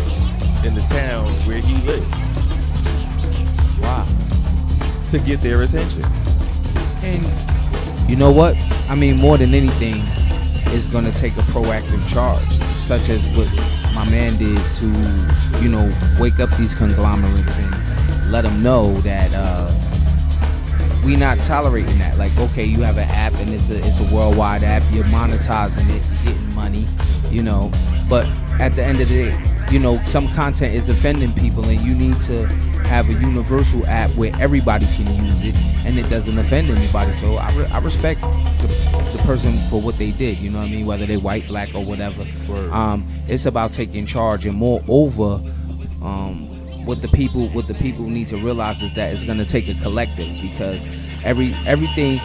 in the town where he lived. Wow. To get their attention. And you know what? I mean, more than anything, it's going to take a proactive charge, such as what my man did to, wake up these conglomerates and let them know that we not tolerating that. Like, okay, you have an app and it's a worldwide app. You're monetizing it. You're getting money, But at the end of the day, some content is offending people, and you need to have a universal app where everybody can use it and it doesn't offend anybody. So I respect the person for what they did, you know what I mean, whether they're white, black, or whatever. It's about taking charge, and moreover, what the people need to realize is that it's going to take a collective, because everything,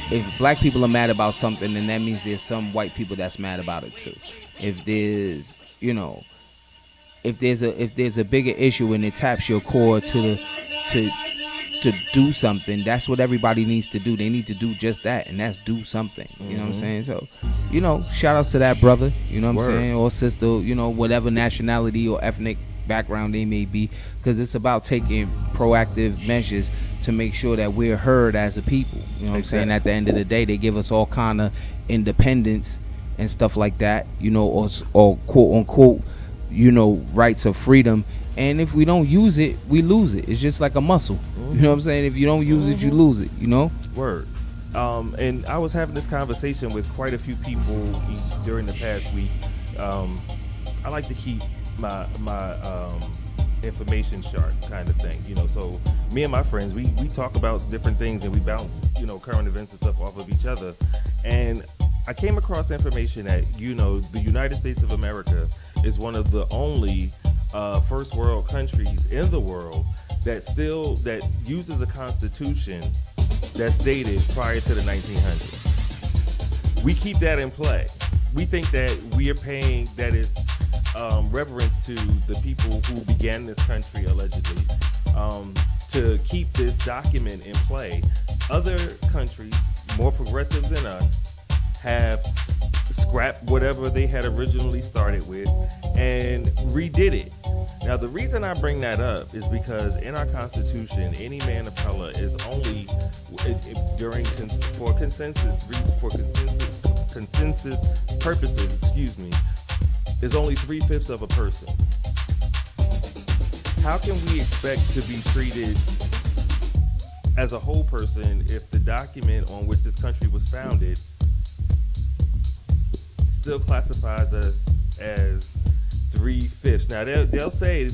if black people are mad about something, then that means there's some white people that's mad about it too. If there's if there's a bigger issue and it taps your core to do something, that's what everybody needs to do. They need to do just that, and that's do something. You know what I'm saying? So, shout outs to that brother, you know what I'm saying, or sister, whatever nationality or ethnic background they may be, because it's about taking proactive measures to make sure that we're heard as a people. You know what I'm saying? At the end of the day, they give us all kind of independence and stuff like that, or quote unquote, rights of freedom. And if we don't use it, we lose it. It's just like a muscle. You know what I'm saying? If you don't use it, you lose it, Word. And I was having this conversation with quite a few people during the past week. I like to keep my information sharp kind of thing, so me and my friends, we talk about different things, and we bounce, current events and stuff off of each other. And I came across information that, the United States of America is one of the only first world countries in the world that uses a constitution that's dated prior to the 1900s. We keep that in play. We think that we are paying, that is reverence to the people who began this country, allegedly, to keep this document in play. Other countries, more progressive than us, have scrapped whatever they had originally started with and redid it. Now, the reason I bring that up is because in our Constitution, any man of color is only for consensus purposes. Excuse me, is only 3/5 of a person. How can we expect to be treated as a whole person if the document on which this country was founded still classifies us as 3/5? Now they'll say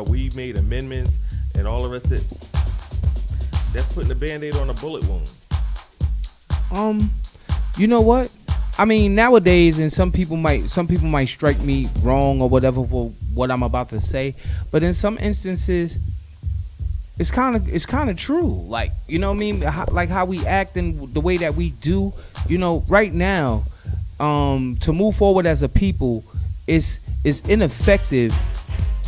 we made amendments and all the rest of it. That's putting a Band-Aid on a bullet wound. You know what? I mean, nowadays, and some people might strike me wrong or whatever for what I'm about to say, but in some instances, it's kind of true. Like, you know what I mean? Like how we act and the way that we do. You know, right now, to move forward as a people, is ineffective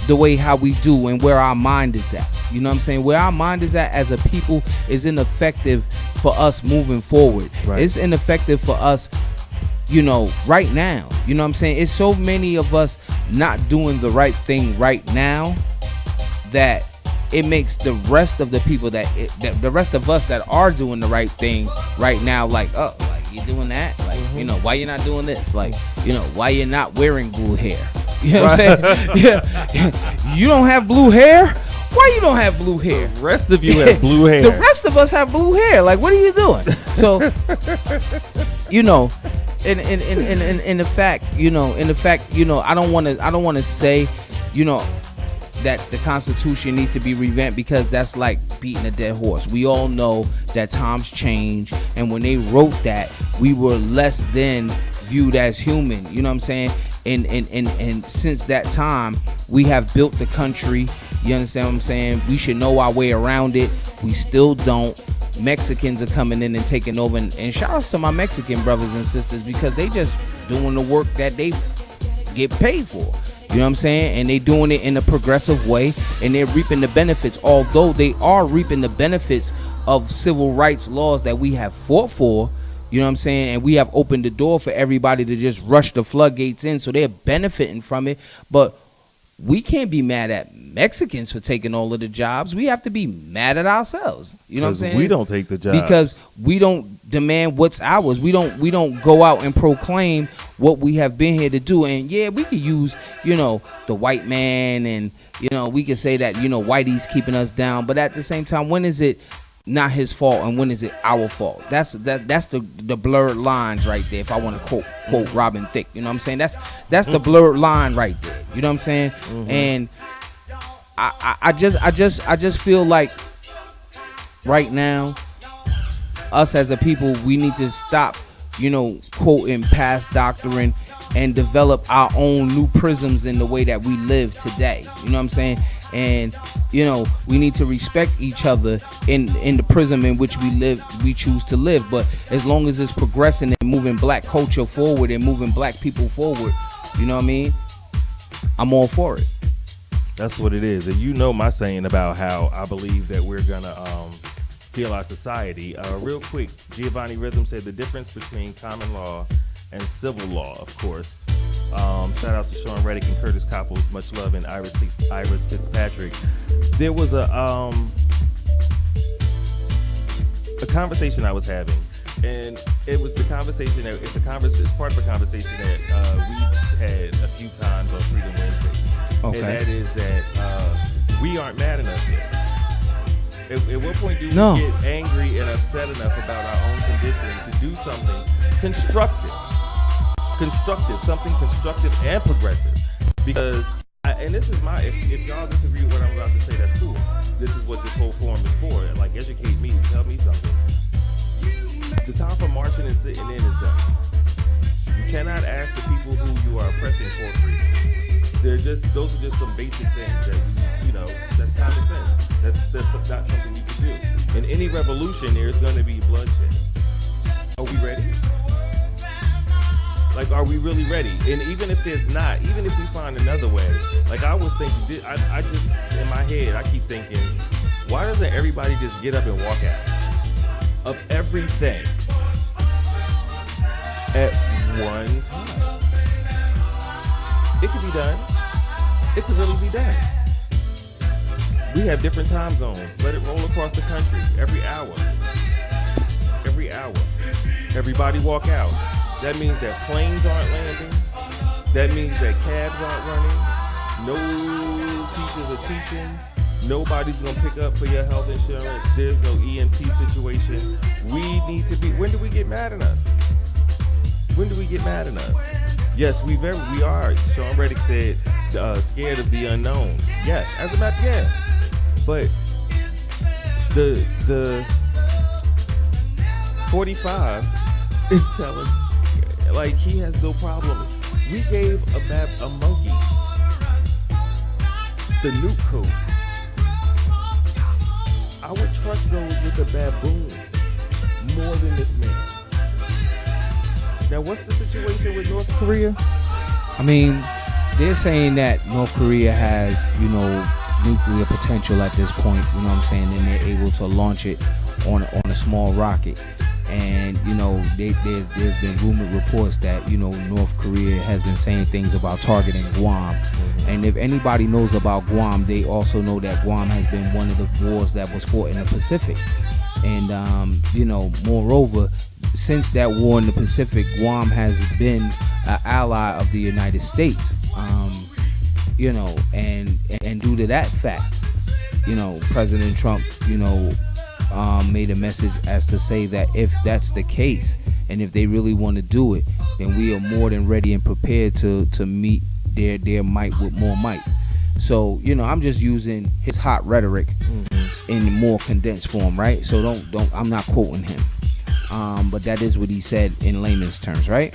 the way how we do and where our mind is at. You know what I'm saying? Where our mind is at as a people is ineffective for us moving forward. Right. It's ineffective for us, you know, right now. You know what I'm saying? It's so many of us not doing the right thing right now that it makes the rest of the people that the rest of us that are doing the right thing right now, like, oh, like you doing that? Like, you know, why you're not doing this? Like, you know, why you're not wearing blue hair? You know what I'm saying? Yeah. You don't have blue hair? Why you don't have blue hair? The rest of you have blue hair. The rest of us have blue hair. Like, what are you doing? So, you know, in the fact, you know, I don't want to say, you know, that the Constitution needs to be revamped, because that's like beating a dead horse. We all know that times change, and when they wrote that, we were less than viewed as human. You know what I'm saying? And since that time, we have built the country. You understand what I'm saying? We should know our way around it. We still don't. Mexicans are coming in and taking over, and shout outs to my Mexican brothers and sisters, because they just doing the work that they get paid for. You know what I'm saying? And they doing it in a progressive way, and they're reaping the benefits, although they are reaping the benefits of civil rights laws that we have fought for. You know what I'm saying? And we have opened the door for everybody to just rush the floodgates in, so they're benefiting from it. But we can't be mad at Mexicans for taking all of the jobs. We have to be mad at ourselves. You know what I'm saying? We don't take the jobs because we don't demand what's ours. We don't go out and proclaim what we have been here to do. And yeah, we could use, you know, the white man, and, you know, we could say that, you know, whitey's keeping us down. But at the same time, when is it not his fault and when is it our fault? That's the blurred lines right there. If I want to quote Robin Thicke, you know what I'm saying? That's the blurred line right there. You know what I'm saying? Mm-hmm. And I just feel like right now, us as a people, we need to stop, you know, quoting past doctrine and develop our own new prisms in the way that we live today. You know what I'm saying? And, you know, we need to respect each other in the prism in which we choose to live. But as long as it's progressing and moving black culture forward and moving black people forward, you know what I mean? I'm all for it. That's what it is. And you know my saying about how I believe that we're going to heal our society. Real quick, Giovanni Rhythm said the difference between common law and civil law, of course. Shout out to Sean Reddick and Curtis Copples. Much love, and Iris Fitzpatrick. There was a conversation I was having, and it was the conversation that it's part of a conversation that we had a few times on Freedom Wednesday. Okay. And that is that we aren't mad enough yet. At what point do we get angry and upset enough about our own condition to do something constructive, something constructive and progressive? Because, and this is if y'all disagree with what I'm about to say, that's cool. This is what this whole forum is for. Like, educate me, tell me something. The time for marching and sitting in is done. You cannot ask the people who you are oppressing for free. Those are just some basic things that, you know, that's common sense. That's not something you can do. In any revolution, there's going to be bloodshed. Are we ready? Like, are we really ready? And even if there's not, even if we find another way, like I was thinking, I just, in my head, I keep thinking, why doesn't everybody just get up and walk out of everything at one time? It could be done. It could really be done. We have different time zones. Let it roll across the country every hour. Every hour. Everybody walk out. That means that planes aren't landing. That means that cabs aren't running. No teachers are teaching. Nobody's going to pick up for your health insurance. There's no EMT situation. We need to be... When do we get mad enough? When do we get mad enough? Yes, we are. Sean Reddick said, scared of the unknown. Yes, as a matter, yeah. But the 45 is telling, like, he has no problem. We gave a monkey the nuke code. I would trust those with a baboon more than this man. Now, what's the situation with North Korea? I mean, they're saying that North Korea has, nuclear potential at this point, you know what I'm saying, and they're able to launch it on a small rocket. And, there's been rumored reports that, North Korea has been saying things about targeting Guam. And if anybody knows about Guam, they also know that Guam has been one of the wars that was fought in the Pacific. And, moreover, since that war in the Pacific, Guam has been an ally of the United States. And due to that fact, President Trump, made a message as to say that if that's the case, and if they really want to do it, then we are more than ready and prepared to meet their might with more might. So, I'm just using his hot rhetoric in more condensed form, right? So don't I'm not quoting him. But that is what he said in layman's terms, right?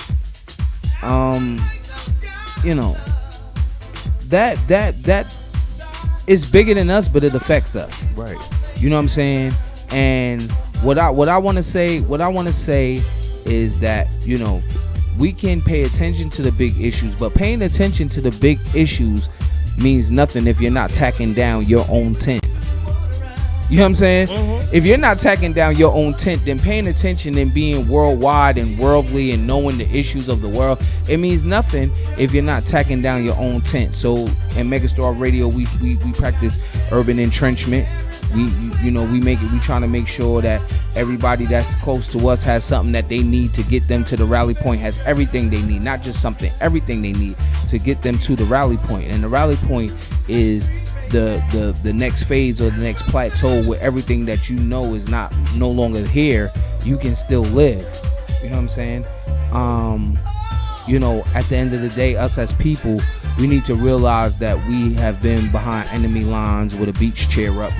That is bigger than us, but it affects us. Right. You know what I'm saying? And what I want to say is that, we can pay attention to the big issues, but paying attention to the big issues means nothing if you're not tacking down your own tent. You know what I'm saying? Mm-hmm. If you're not tacking down your own tent, then paying attention and being worldwide and worldly and knowing the issues of the world, it means nothing if you're not tacking down your own tent. So in Megga Starr Radio, we practice urban entrenchment. We trying to make sure that everybody that's close to us has something that they need to get them to the rally point, has everything they need, not just something, everything they need to get them to the rally point. And the rally point is the next phase or the next plateau where everything that is no longer here, you can still live. You know what I'm saying? At the end of the day, us as people, we need to realize that we have been behind enemy lines with a beach chair up.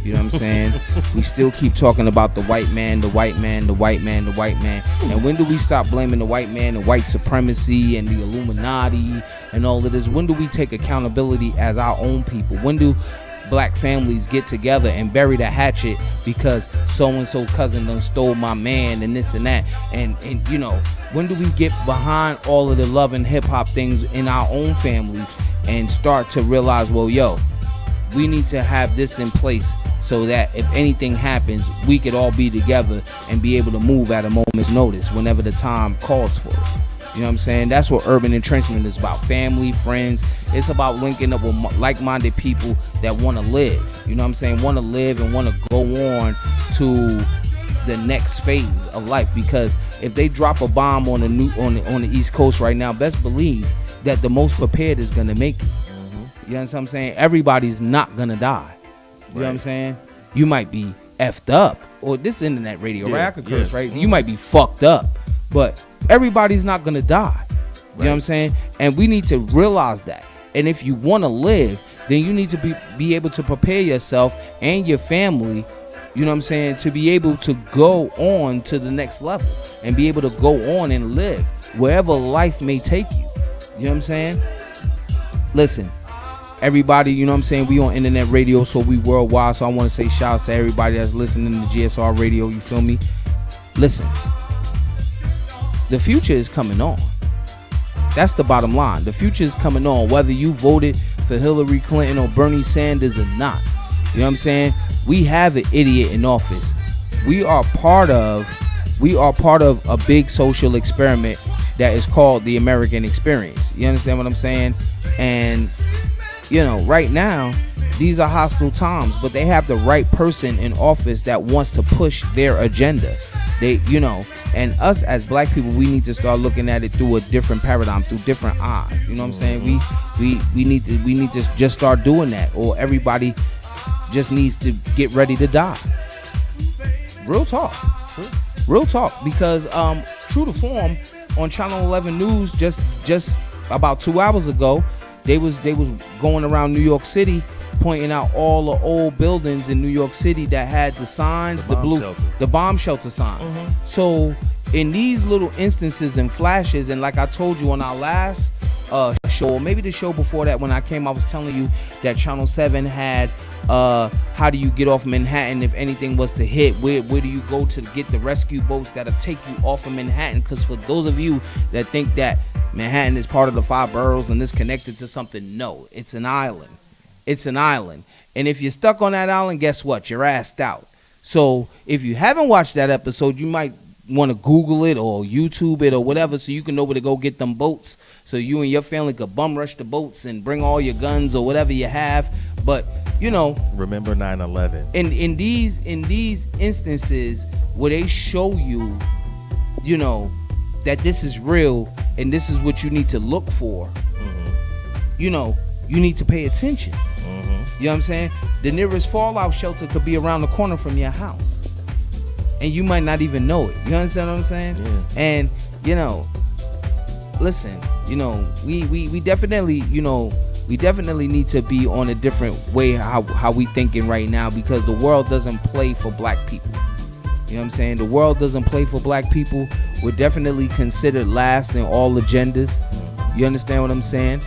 You know what I'm saying? We still keep talking about the white man, the white man, the white man, the white man. And when do we stop blaming the white man and white supremacy and the Illuminati and all of this? When do we take accountability as our own people? When do black families get together and bury the hatchet because so-and-so cousin done stole my man and this and that? And when do we get behind all of the love and hip-hop things in our own families and start to realize, well, we need to have this in place so that if anything happens, we could all be together and be able to move at a moment's notice whenever the time calls for it. You know what I'm saying? That's what urban entrenchment is about. Family, friends. It's about linking up with like-minded people that want to live. You know what I'm saying? Want to live and want to go on to the next phase of life. Because if they drop a bomb on the East Coast right now, best believe that the most prepared is gonna make it. You know what I'm saying? Everybody's not gonna die. You know what I'm saying? You might be effed up, or this internet radio, right? I could curse, right? You might be fucked up, but everybody's not gonna die. You know what I'm saying? And we need to realize that. And if you want to live, then you need to be able to prepare yourself and your family, you know what I'm saying, to be able to go on to the next level and be able to go on and live wherever life may take you. You know what I'm saying? Listen, everybody, you know what I'm saying, we on internet radio, so we worldwide. So I want to say shout out to everybody that's listening to GSR radio. You feel me? Listen, the future is coming on. That's the bottom line. The future is coming on, whether you voted for Hillary Clinton or Bernie Sanders or not. You know what I'm saying? We have an idiot in office. We are part of a big social experiment that is called the American experience. You understand what I'm saying? And right now, these are hostile times, but they have the right person in office that wants to push their agenda. And us as black people, we need to start looking at it through a different paradigm, through different eyes. You know what I'm saying? We need to just start doing that, or everybody just needs to get ready to die. Real talk. Because true to form, on Channel 11 News just about 2 hours ago, they was going around New York City pointing out all the old buildings in New York City that had the signs, the bomb shelter signs. So in these little instances and flashes, and like I told you on our last show, or maybe the show before that, when I came, I was telling you that Channel 7 had how do you get off Manhattan if anything was to hit? Where do you go to get the rescue boats that'll take you off of Manhattan? Because for those of you that think that Manhattan is part of the 5 boroughs and it's connected to something, no, it's an island. It's an island. And if you're stuck on that island, guess what? You're assed out. So if you haven't watched that episode, you might want to Google it or YouTube it or whatever, so you can know where to go get them boats, so you and your family could bum rush the boats and bring all your guns or whatever you have. But remember 9/11. In these instances where they show you, that this is real and this is what you need to look for, you need to pay attention. You know what I'm saying? The nearest fallout shelter could be around the corner from your house, and you might not even know it. You understand what I'm saying? Yeah. And listen, we definitely, we definitely need to be on a different way how we thinking right now, because the world doesn't play for black people. You know what I'm saying? The world doesn't play for black people. We're definitely considered last in all agendas. You understand what I'm saying?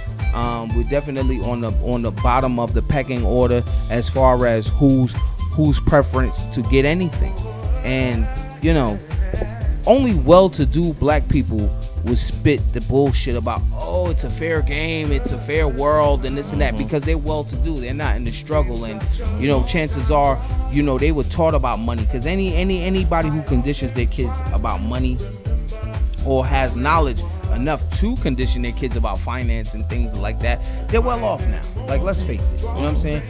We're definitely on the bottom of the pecking order as far as whose preference to get anything. And only well-to-do black people would spit the bullshit about, oh, it's a fair game, it's a fair world, and this and that, because they're well-to-do. They're not in the struggle, and chances are, they were taught about money. Because anybody who conditions their kids about money, or has knowledge enough to condition their kids about finance and things like that, they're well off now. Like, let's face it. You know what I'm saying?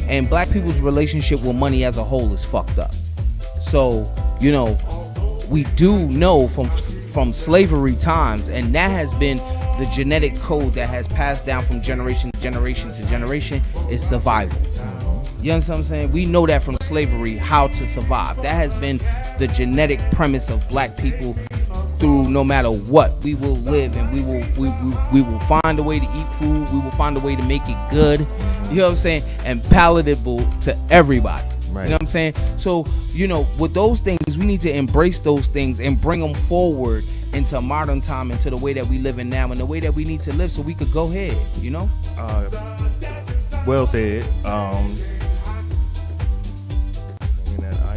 And black people's relationship with money as a whole is fucked up. So, we do know from slavery times, and that has been the genetic code that has passed down from generation to generation, is survival. You understand what I'm saying? We know that from slavery, how to survive. That has been the genetic premise of black people. Through no matter what, we will live, and we will find a way to eat food. We will find a way to make it good. You know what I'm saying? And palatable to everybody. Right. You know what I'm saying? So, with those things, we need to embrace those things and bring them forward into modern time, into the way that we live in now, and the way that we need to live, so we could go ahead. Well said. I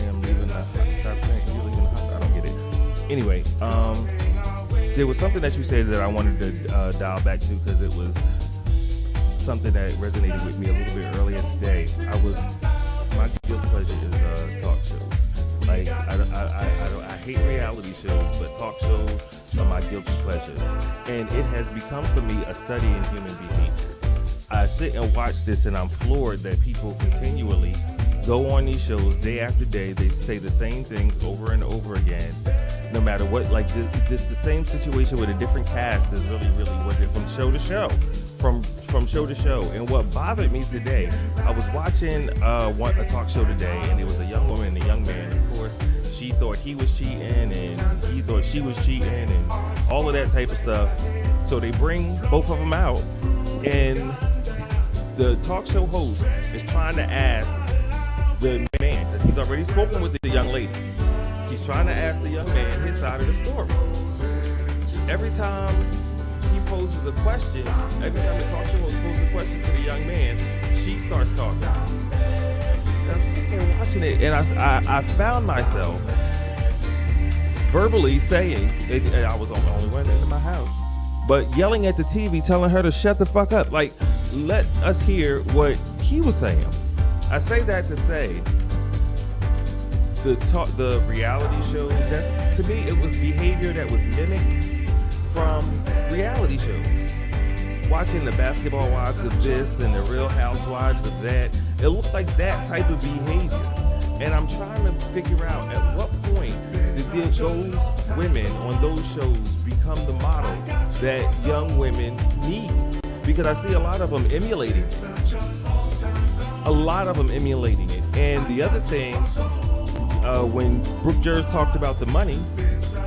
am leaving the house. You're leaving the house. I don't get it. Anyway, there was something that you said that I wanted to dial back to, because it was something that resonated with me a little bit earlier today. My guilty pleasure is talk shows. Like, I hate reality shows, but talk shows are my guilty pleasure. And it has become for me a study in human behavior. I sit and watch this, and I'm floored that people continually go on these shows day after day. They say the same things over and over again, no matter what. Like, this the same situation with a different cast is really what it, from show to show, from show to show. And what bothered me today, I was watching a talk show today, and there was a young woman and a young man. Of course, she thought he was cheating, and he thought she was cheating, and all of that type of stuff. So they bring both of them out, and the talk show host is trying to ask the man, because he's already spoken with the young lady. He's trying to ask the young man his side of the story. Every time he poses a question, every time the talk show host poses a question to the young man, she starts talking. And I'm sitting there watching it, and I found myself verbally saying, and I was the only one in my house, but yelling at the TV, telling her to shut the fuck up. Like, let us hear what he was saying. I say that to say, the reality shows, that's, to me, it was behavior that was mimicked from reality shows. watching the Basketball Wives of this and the Real Housewives of that, it looked like that type of behavior. And I'm trying to figure out at what point did those women on those shows become the model that young women need? Because I see a lot of them emulating it. A lot of them emulating it. And the other thing, when Brooke Jers talked about the money,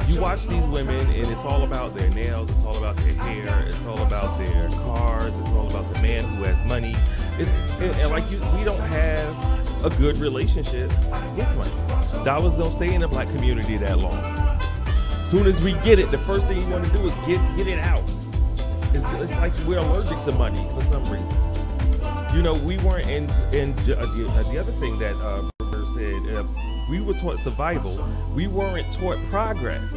you watch these women and it's all about their nails, it's all about their hair, it's all about their cars, it's all about the man who has money. And like we don't have a good relationship with money. Dollars don't stay in the black community that long. Soon as we get it, the first thing you want to do is get it out. It's like we're allergic to money for some reason. You know, we weren't in the other thing that Brooker said, we were taught survival. We weren't taught progress.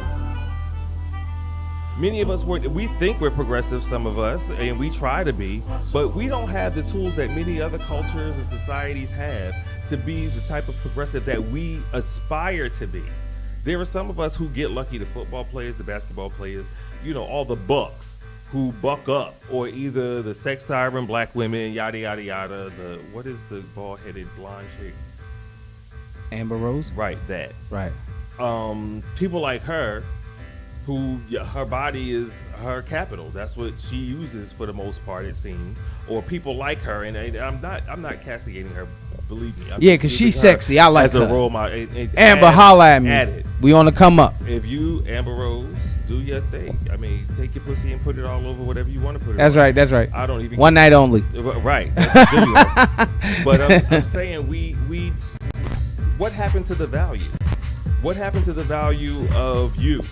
Many of us we think we're progressive, some of us, and we try to be, but we don't have the tools that many other cultures and societies have to be the type of progressive that we aspire to be. There are some of us who get lucky, the football players, the basketball players, you know, all the bucks who buck up, or either the sex siren, black women, yada, yada, yada, what is the bald-headed blonde chick? Amber Rose? Right, that. Right. People like her, who her body is her capital. That's what she uses for the most part, it seems. Or people like her, and I'm not castigating her. Believe me. Yeah, because she's sexy. I like as her. A role model. Amber, holla at me. At it. We on the come up. If you, Amber Rose, do your thing. I mean, take your pussy and put it all over whatever you want to put it. That's on. right. That's right. I don't even. One night only. Right. That's a good one. But I'm saying we. What happened to the value? What happened to the value of you?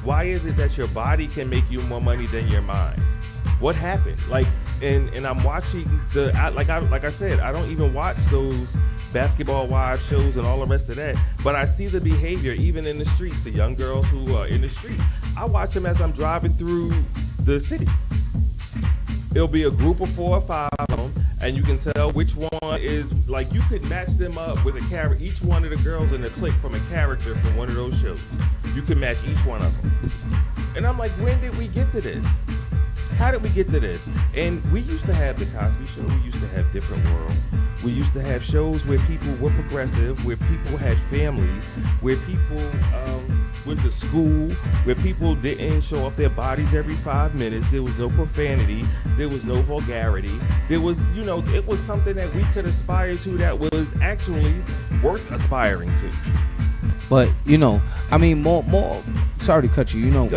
Why is it that your body can make you more money than your mind? What happened? Like, and I'm watching like I said, I don't even watch those Basketball Wives shows and all the rest of that, but I see the behavior even in the streets, the young girls who are in the street. I watch them as I'm driving through the city. It'll be a group of 4 or 5 of them, and you can tell which one is, like, you could match them up with a character, each one of the girls in the clique from a character from one of those shows. You can match each one of them. And I'm like, when did we get to this? How did we get to this? And we used to have the Cosby Show. We used to have Different World. We used to have shows where people were progressive, where people had families, where people went to school, where people didn't show off their bodies every 5 minutes. There was no profanity. There was no vulgarity. There was, you know, it was something that we could aspire to that was actually worth aspiring to. But, you know, I mean, more, sorry to cut you, you know,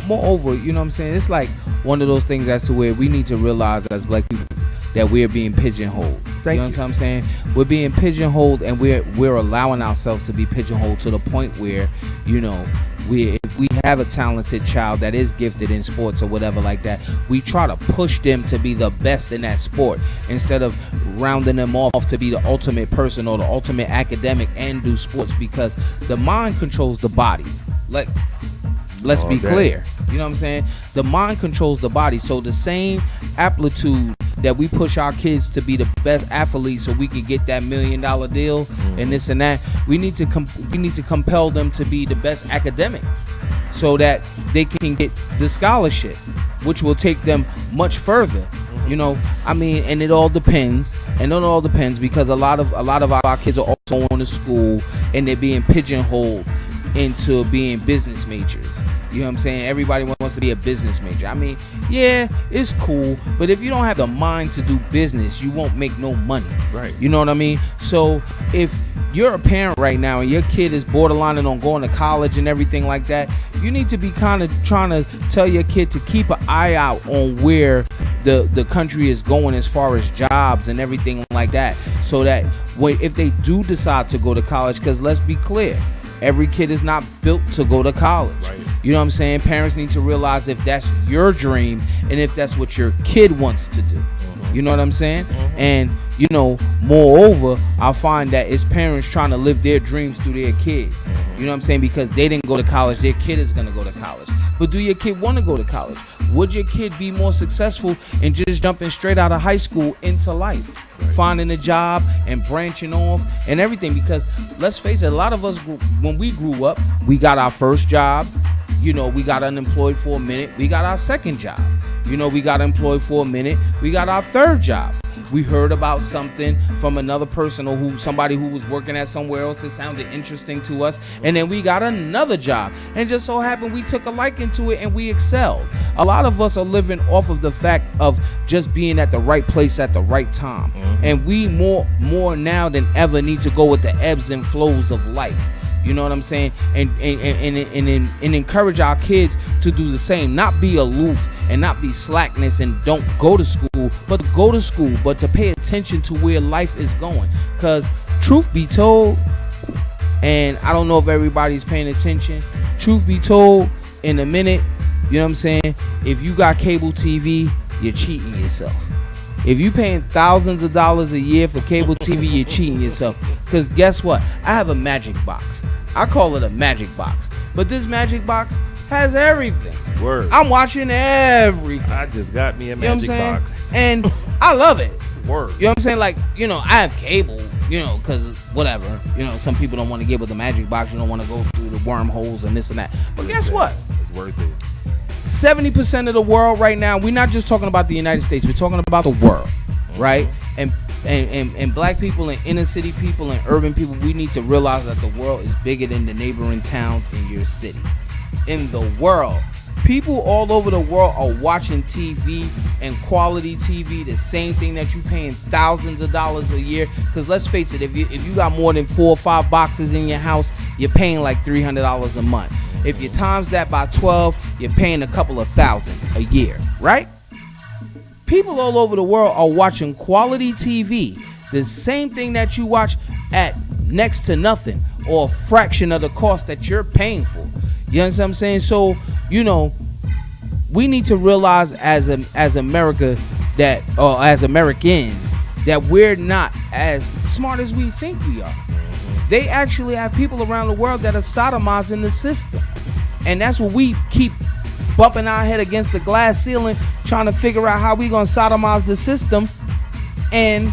moreover, you know what I'm saying? It's like one of those things as to where we need to realize as black people that we're being pigeonholed. You know what I'm saying? We're being pigeonholed, and we're allowing ourselves to be pigeonholed to the point where, you know, if we have a talented child that is gifted in sports or whatever like that, we try to push them to be the best in that sport instead of rounding them off to be the ultimate person or the ultimate academic and do sports, because the mind controls the body. Like, let's be clear. You know what I'm saying? The mind controls the body. So the same amplitude that we push our kids to be the best athletes so we can get that $1 million deal and this and that, we need to compel them to be the best academic so that they can get the scholarship, which will take them much further. You know, I mean, and it all depends, because a lot of our kids are also going to school and they're being pigeonholed into being business majors. You know what I'm saying? Everybody wants to be a business major. I mean, yeah, it's cool, but if you don't have the mind to do business, you won't make no money. Right. You know what I mean? So if you're a parent right now and your kid is borderlining on going to college and everything like that, you need to be kind of trying to tell your kid to keep an eye out on where the country is going as far as jobs and everything like that, so that if they do decide to go to college, because let's be clear, every kid is not built to go to college. Right. You know what I'm saying? Parents need to realize if that's your dream and if that's what your kid wants to do. You know what I'm saying? And, you know, moreover, I find that it's parents trying to live their dreams through their kids. You know what I'm saying? Because they didn't go to college, their kid is going to go to college. But do your kid want to go to college? Would your kid be more successful in just jumping straight out of high school into life? Finding a job and branching off and everything? Because let's face it, a lot of us, when we grew up, we got our first job. You know, we got unemployed for a minute. We got our second job. We got employed for a minute. We got our third job. We heard about something from another person or somebody who was working at somewhere else that sounded interesting to us, and then we got another job, and just so happened we took a liking to it and we excelled. A lot of us are living off of the fact of just being at the right place at the right time, and we more now than ever need to go with the ebbs and flows of life. You know what I'm saying? And encourage our kids to do the same. Not be aloof and not be slackness and don't go to school, but go to school, but to pay attention to where life is going. Because truth be told, and I don't know if everybody's paying attention, truth be told, in a minute, you know what I'm saying? If you got cable TV, you're cheating yourself. If you paying thousands of dollars a year for cable TV, you're cheating yourself. Because guess what? I have a magic box. I call it a magic box. But this magic box has everything. Word. I'm watching everything. I just got me a magic box. And I love it. Word. You know what I'm saying? Like, I have cable, because whatever. Some people don't want to get with the magic box. You don't want to go through the wormholes and this and that. But guess what? It's worth it. 70% of the world right now, we're not just talking about the United States, we're talking about the world, right? And black people and inner city people and urban people, we need to realize that the world is bigger than the neighboring towns in your city. In the world, people all over the world are watching TV and quality TV, the same thing that you paying thousands of dollars a year. Because let's face it, if you got more than 4 or 5 boxes in your house, you're paying like $300 a month. If you times that by 12, you're paying a couple of thousand a year, right? People all over the world are watching quality TV, the same thing that you watch at next to nothing or a fraction of the cost that you're paying for. You understand what I'm saying? So, we need to realize as America that, or as Americans, that we're not as smart as we think we are. They actually have people around the world that are sodomizing the system. And that's what we keep bumping our head against the glass ceiling, trying to figure out how we gonna sodomize the system. And,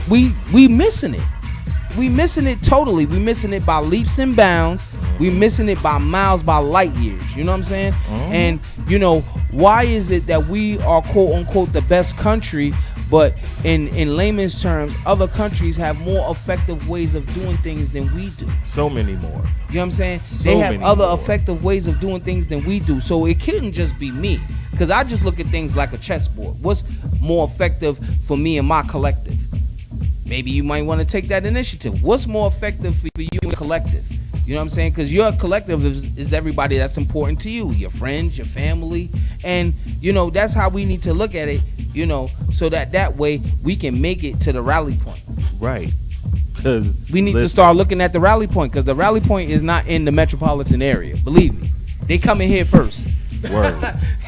we missing it. We missing it totally. We missing it by leaps and bounds. We missing it by miles, by light years. You know what I'm saying? And, why is it that we are quote unquote the best country, but in layman's terms, other countries have more effective ways of doing things than we do? So many more. You know what I'm saying? They have other effective ways of doing things than we do. So it couldn't just be me, because I just look at things like a chessboard. What's more effective for me and my collective? Maybe you might want to take that initiative. What's more effective for you and collective? You know what I'm saying? Because your collective is everybody that's important to you, your friends, your family. And, that's how we need to look at it, so that way we can make it to the rally point. Right. Because we need to start looking at the rally point, because the rally point is not in the metropolitan area. Believe me. They come in here first. Word.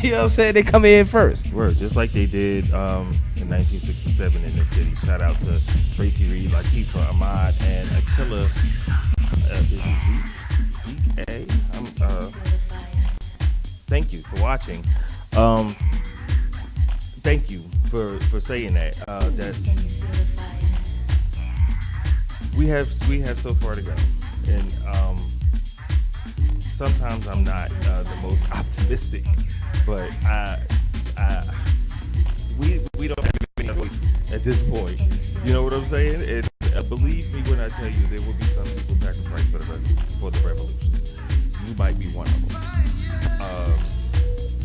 You know what I'm saying? They come in here first. Word. Just like they did in 1967 in this city. Shout out to Tracy Reed, Latifah, Ahmad, and Akilla. Thank you for watching. Thank you for saying that. That's we have so far to go, and sometimes I'm not the most optimistic, but we don't have any choice at this point. You know what I'm saying? And believe me when I tell you, there will be some people sacrificed for the revolution. You might be one of them.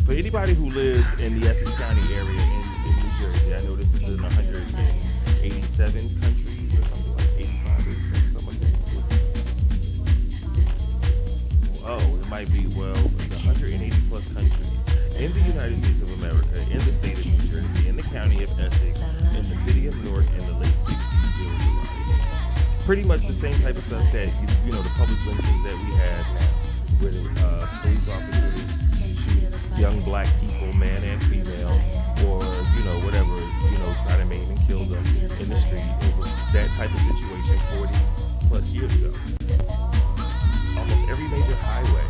For anybody who lives in the Essex County area in New Jersey, I know this is in 187 countries or something like 85, 87, something like that. Oh, it might be, it's 180 plus countries in the United States of America, in the state of New Jersey, in the county of Essex, in the city of Newark, in the late 60s. Pretty much the same type of stuff that, the public lynchings that we have now, where police officers shoot young black people, man and female, or, whatever, try to maim and kill them in the street. It was that type of situation 40 plus years ago. Almost every major highway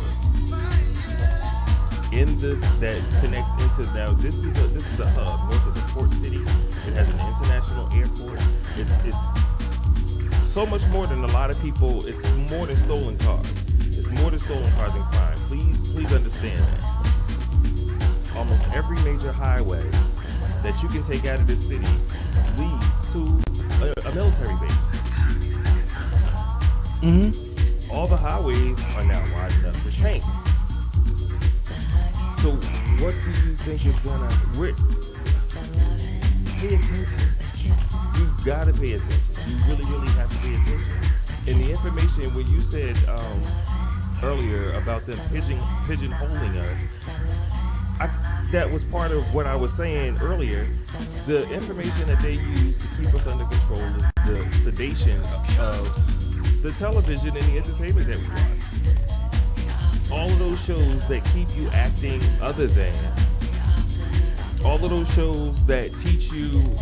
that connects into, now this is a hub. North is a port city. It has an international airport. It's so much more than a lot of people. It's more than stolen cars. It's more than stolen cars and crime. Please understand that. Almost every major highway that you can take out of this city leads to a military base. Mm-hmm. All the highways are now wide enough for tanks. So what do you think is gonna pay attention? You've got to pay attention. You really, really have to pay attention. And the information when you said earlier about them pigeonholing us, that was part of what I was saying earlier. The information that they use to keep us under control is the sedation of the television and the entertainment that we watch. All of those shows that keep you acting other than. All of those shows that teach you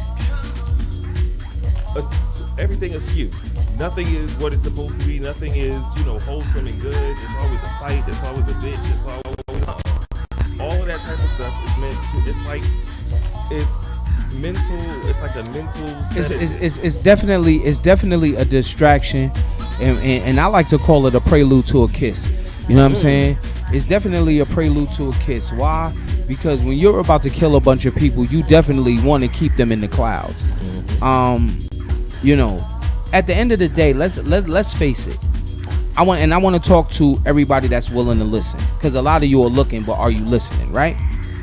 everything askew. Nothing is what it's supposed to be. Nothing is, wholesome and good. It's always a fight. It's always a bitch. It's always all of that type of stuff is meant to. It's mental. It's like a mental. It's definitely a distraction, and I like to call it a prelude to a kiss. You know what I'm saying? It's definitely a prelude to a kiss. Why? Because when you're about to kill a bunch of people, you definitely want to keep them in the clouds. At the end of the day, let's face it. I want to talk to everybody that's willing to listen, because a lot of you are looking, but are you listening, right?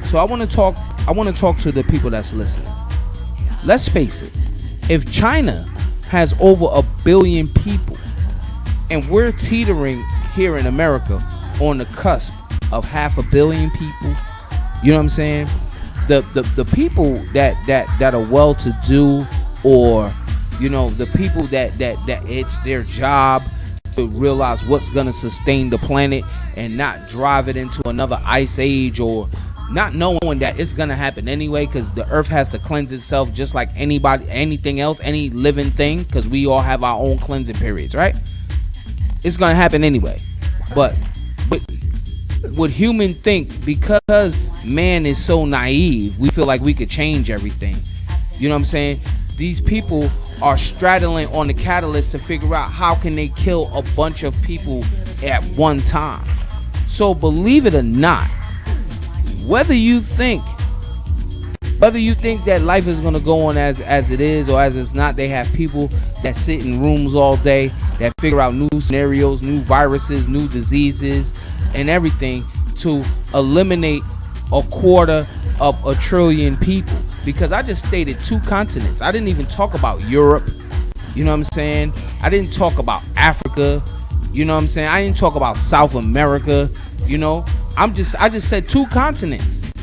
So I want to talk to the people that's listening. Let's face it. If China has over 1 billion people, and we're teetering here in America on the cusp of 500 million people, you know what I'm saying? The people that are well to do, or the people that it's their job to realize what's gonna sustain the planet and not drive it into another ice age, or not knowing that it's gonna happen anyway, because the earth has to cleanse itself just like anything else, any living thing, because we all have our own cleansing periods, right? It's gonna happen anyway. But would human think, because man is so naive, we feel like we could change everything? You know what I'm saying? These people are straddling on the catalyst to figure out how can they kill a bunch of people at one time. So believe it or not, whether you think that life is going to go on as it is or as it's not, they have people that sit in rooms all day that figure out new scenarios, new viruses, new diseases, and everything to eliminate 250 billion people. Because I just stated 2 continents. I didn't even talk about Europe. You know what I'm saying? I didn't talk about Africa. You know what I'm saying? I didn't talk about South America. I just said 2 continents.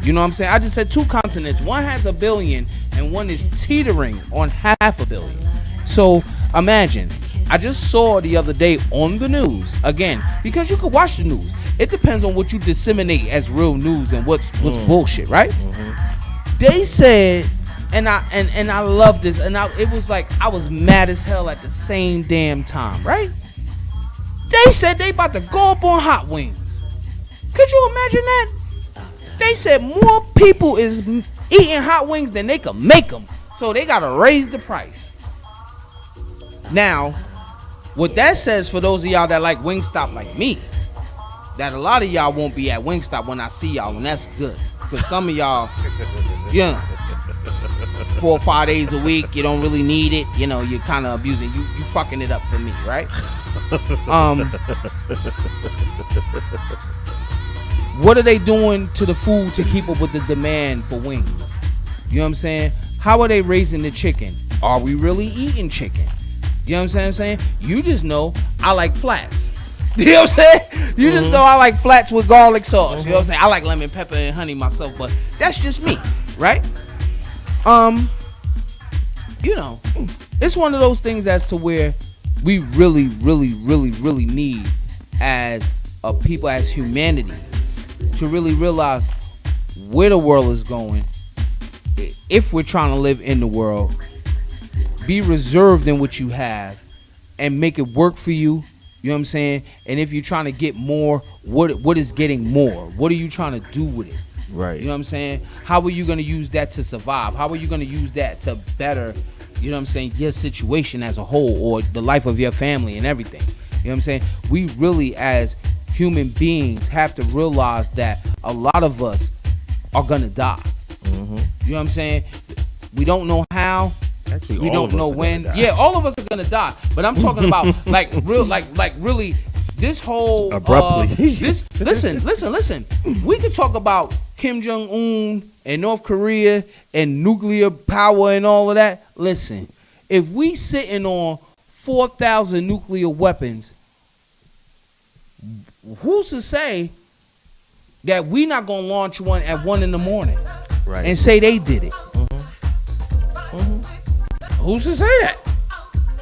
You know what I'm saying? I just said 2 continents. One has 1 billion and one is teetering on 500 million. So imagine, I just saw the other day on the news, again, because you could watch the news. It depends on what you disseminate as real news and what's bullshit, right? They said, and I love this, and it was like I was mad as hell at the same damn time, right? They said they about to go up on hot wings. Could you imagine that? They said more people is eating hot wings than they could make them, so they gotta raise the price. Now, what that says for those of y'all that like Wingstop like me, that a lot of y'all won't be at Wingstop when I see y'all, and that's good. Because some of y'all, 4 or 5 days a week, you don't really need it. You're kind of abusing. You fucking it up for me, right? What are they doing to the food to keep up with the demand for wings? You know what I'm saying? How are they raising the chicken? Are we really eating chicken? You know what I'm saying? You just know I like flats. You know what I'm saying? You just know I like flats with garlic sauce. You know what I'm saying? I like lemon pepper and honey myself, but that's just me, right? It's one of those things as to where we really, really, really, really need as a people, as humanity, to really realize where the world is going. If we're trying to live in the world, be reserved in what you have and make it work for you. You know what I'm saying? And if you're trying to get more, what is getting more? What are you trying to do with it? Right. You know what I'm saying? How are you going to use that to survive? How are you going to use that to better, you know what I'm saying, your situation as a whole, or the life of your family and everything? You know what I'm saying? We really, as human beings, have to realize that a lot of us are gonna die. Mm-hmm. You know what I'm saying? We don't know how. Actually, We all don't of us know are when. gonna die. Yeah, all of us are gonna die. But I'm talking about like really this whole Abruptly. Listen. We could talk about Kim Jong Un and North Korea and nuclear power and all of that. Listen, if we sitting on 4,000 nuclear weapons, who's to say that we not gonna launch one at 1 a.m. Right. and say they did it? Mm-hmm. Who's to say that?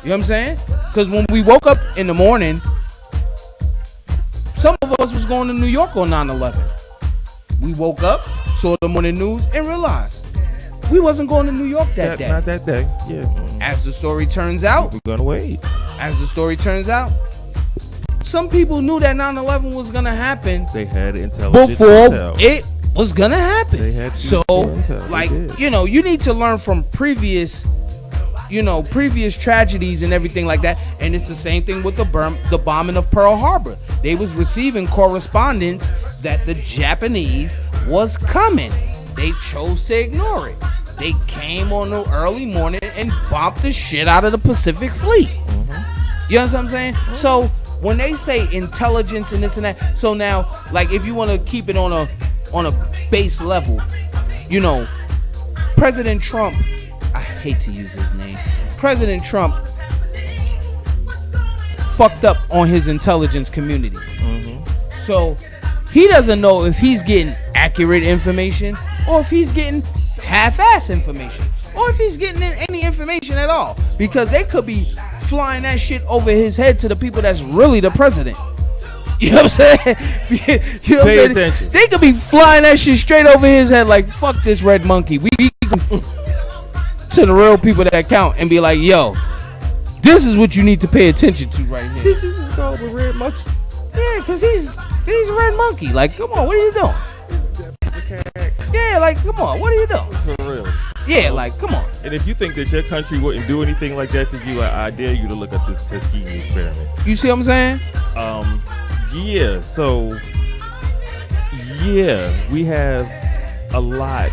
You know what I'm saying? Because when we woke up in the morning, some of us was going to New York on 9/11. We woke up, saw the morning news, and realized we wasn't going to New York that day. Not that day. Yeah. As the story turns out, We're gonna wait. some people knew that 9/11 was gonna happen They had intelligence before intel. it was gonna happen. They had So, intel. They like, did. you need to learn from previous tragedies and everything like that. And it's the same thing with the bombing of Pearl Harbor. They was receiving correspondence that the Japanese was coming. They chose to ignore it. They came on the early morning and bombed the shit out of the Pacific Fleet. You know what I'm saying? So when they say intelligence and this and that, so now, like, if you want to keep it on a base level, President Trump, I hate to use his name, President Trump fucked up on his intelligence community. So he doesn't know if he's getting accurate information or if he's getting half-ass information or if he's getting any information at all, because they could be flying that shit over his head to the people that's really the president. You know what I'm saying? You know what I'm Pay saying? attention. They could be flying that shit straight over his head like, fuck this red monkey. We to the real people that count and be like, yo, this is what you need to pay attention to right here. Did you just call him a red monkey? Yeah, because he's a red monkey. Like, come on, what are you doing? Yeah, like, come on, what are you doing? For real. Yeah, like, come on. And if you think that your country wouldn't do anything like that to you, I dare you to look up this Tuskegee experiment. You see what I'm saying? Yeah, so, yeah, we have a lot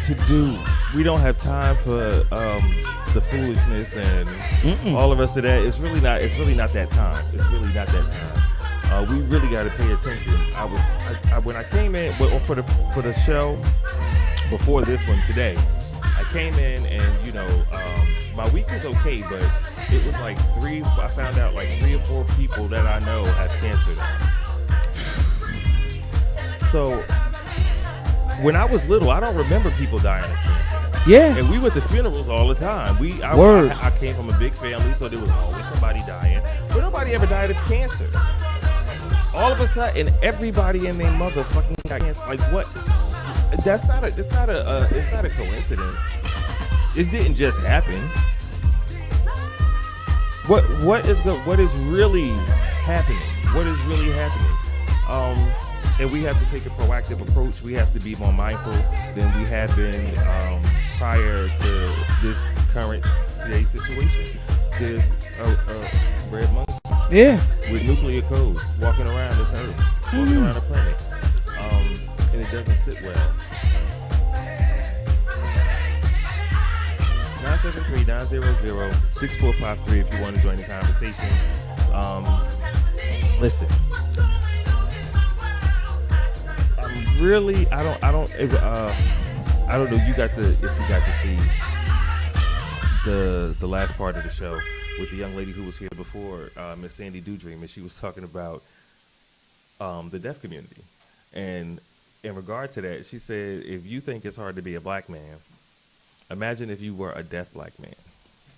to do. We don't have time for the foolishness and all the rest of that. It's really not that time. It's really not that time. We really got to pay attention. When I came in for the show before this one today, I came in and my week was okay, but it was like I found out like 3 or 4 people that I know have cancer now. So when I was little, I don't remember people dying of cancer. Yeah. And we went to funerals all the time. Word. I came from a big family, so there was always somebody dying, but nobody ever died of cancer. All of a sudden, everybody and their mother fucking got cancer. Like what? It's not a coincidence. It didn't just happen. What is really happening? What is really happening? And we have to take a proactive approach. We have to be more mindful than we have been prior to this current today situation. There's a red monkey. Yeah. With nuclear codes walking around this earth, walking around the planet, and it doesn't sit well. 973-900-6453 if you want to join the conversation. Listen, I don't know. If you got to see the last part of the show with the young lady who was here before, Miss Sandi Dodream, and she was talking about the deaf community. And in regard to that, she said, if you think it's hard to be a black man, imagine if you were a deaf black man.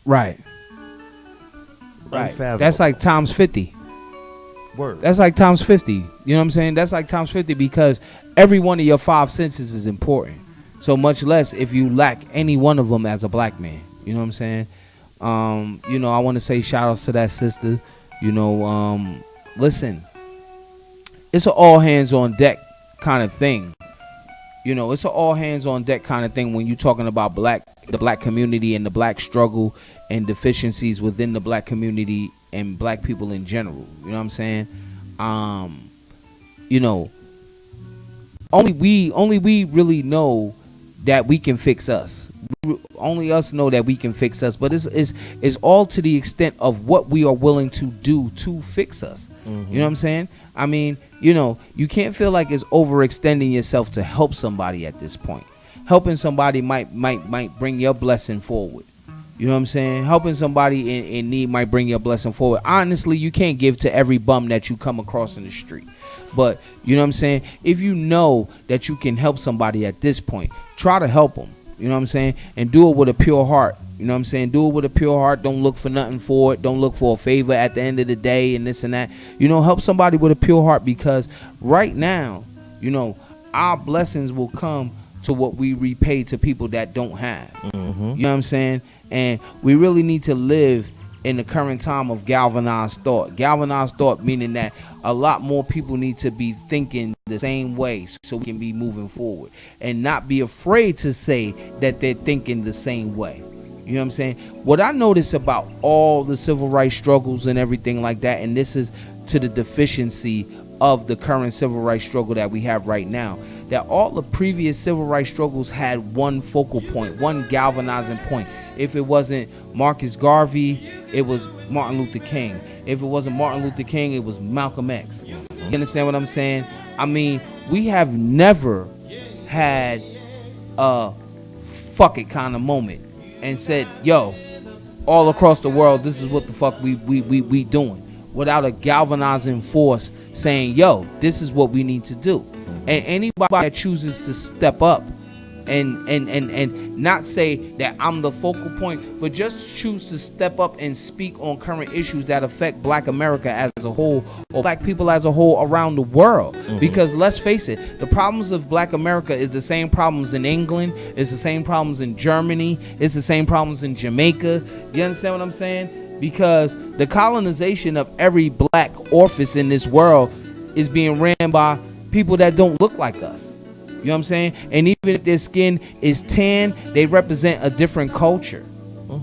Right. Unfathomable. That's like times 50. Word. That's like times 50. You know what I'm saying? That's like times 50 because every one of your 5 senses is important. So much less if you lack any one of them as a black man. You know what I'm saying? I want to say shout outs to that sister. Listen, it's an all hands on deck kind of thing. It's an all hands on deck kind of thing when you're talking about the black community and the black struggle and deficiencies within the black community and black people in general. You know what I'm saying? only we really know that we can fix us. Only us know that we can fix us, but it's all to the extent of what we are willing to do to fix us. You know what I'm saying? I mean, you can't feel like it's overextending yourself to help somebody at this point. Helping somebody might bring your blessing forward. You know what I'm saying? Helping somebody in need might bring your blessing forward. Honestly, you can't give to every bum that you come across in the street. But, you know what I'm saying? If you know that you can help somebody at this point, try to help them. You know what I'm saying? And do it with a pure heart. You know what I'm saying? Do it with a pure heart. Don't look for nothing for it. Don't look for a favor at the end of the day and this and that. Help somebody with a pure heart, because right now, our blessings will come to what we repay to people that don't have. You know what I'm saying? And we really need to live in the current time of galvanized thought. Galvanized thought meaning that a lot more people need to be thinking the same way so we can be moving forward, and not be afraid to say that they're thinking the same way. You know what I'm saying? What I notice about all the civil rights struggles and everything like that, and this is to the deficiency of the current civil rights struggle that we have right now, that all the previous civil rights struggles had one focal point, one galvanizing point. If it wasn't Marcus Garvey, it was Martin Luther King. If it wasn't Martin Luther King, it was Malcolm X. You understand what I'm saying? I mean, we have never had a fuck it kind of moment and said, yo, all across the world, this is what the fuck we doing, without a galvanizing force saying, yo, this is what we need to do. And anybody that chooses to step up and not say that I'm the focal point, but just choose to step up and speak on current issues that affect Black America as a whole, or Black people as a whole around the world. Because let's face it, the problems of Black America is the same problems in England, it's the same problems in Germany, it's the same problems in Jamaica. You understand what I'm saying? Because the colonization of every Black orifice in this world is being ran by people that don't look like us. You know what I'm saying? And even if their skin is tan, they represent a different culture.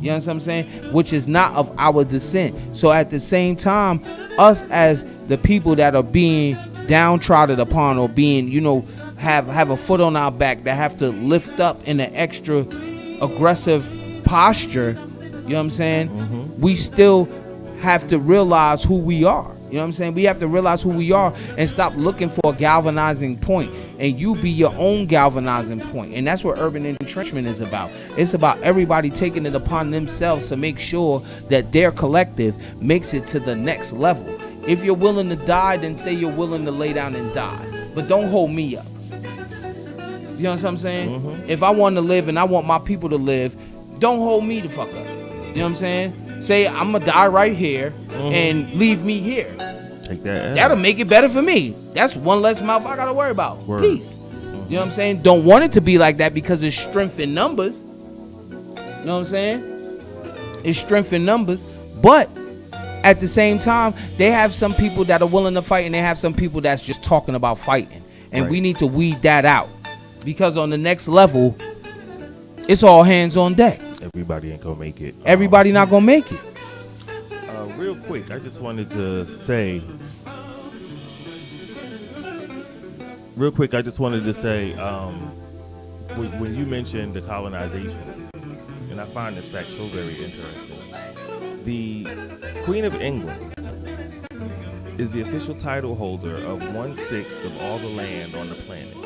You know what I'm saying? Which is not of our descent. So at the same time, us as the people that are being downtrodden upon, or being, have a foot on our back, that have to lift up in an extra aggressive posture, you know what I'm saying? We still have to realize who we are. You know what I'm saying? We have to realize who we are and stop looking for a galvanizing point, and you be your own galvanizing point. And that's what urban entrenchment is about. It's about everybody taking it upon themselves to make sure that their collective makes it to the next level. If you're willing to die, then say you're willing to lay down and die. But don't hold me up. You know what I'm saying? If I want to live and I want my people to live, don't hold me the fuck up. You know what I'm saying? Say I'm gonna die right here and leave me here. Take that. That'll make it better for me. That's one less mouth I gotta worry about. Word. Peace. You know what I'm saying? Don't want it to be like that, because it's strength in numbers. You know what I'm saying? It's strength in numbers. But at the same time, they have some people that are willing to fight, and they have some people that's just talking about fighting. And we need to weed that out, because on the next level, it's all hands on deck. Everybody ain't gonna make it. Everybody not gonna make it. Real quick, I just wanted to say. When you mentioned the colonization, and I find this fact so very interesting. The Queen of England is the official title holder of 1/6 of all the land on the planet.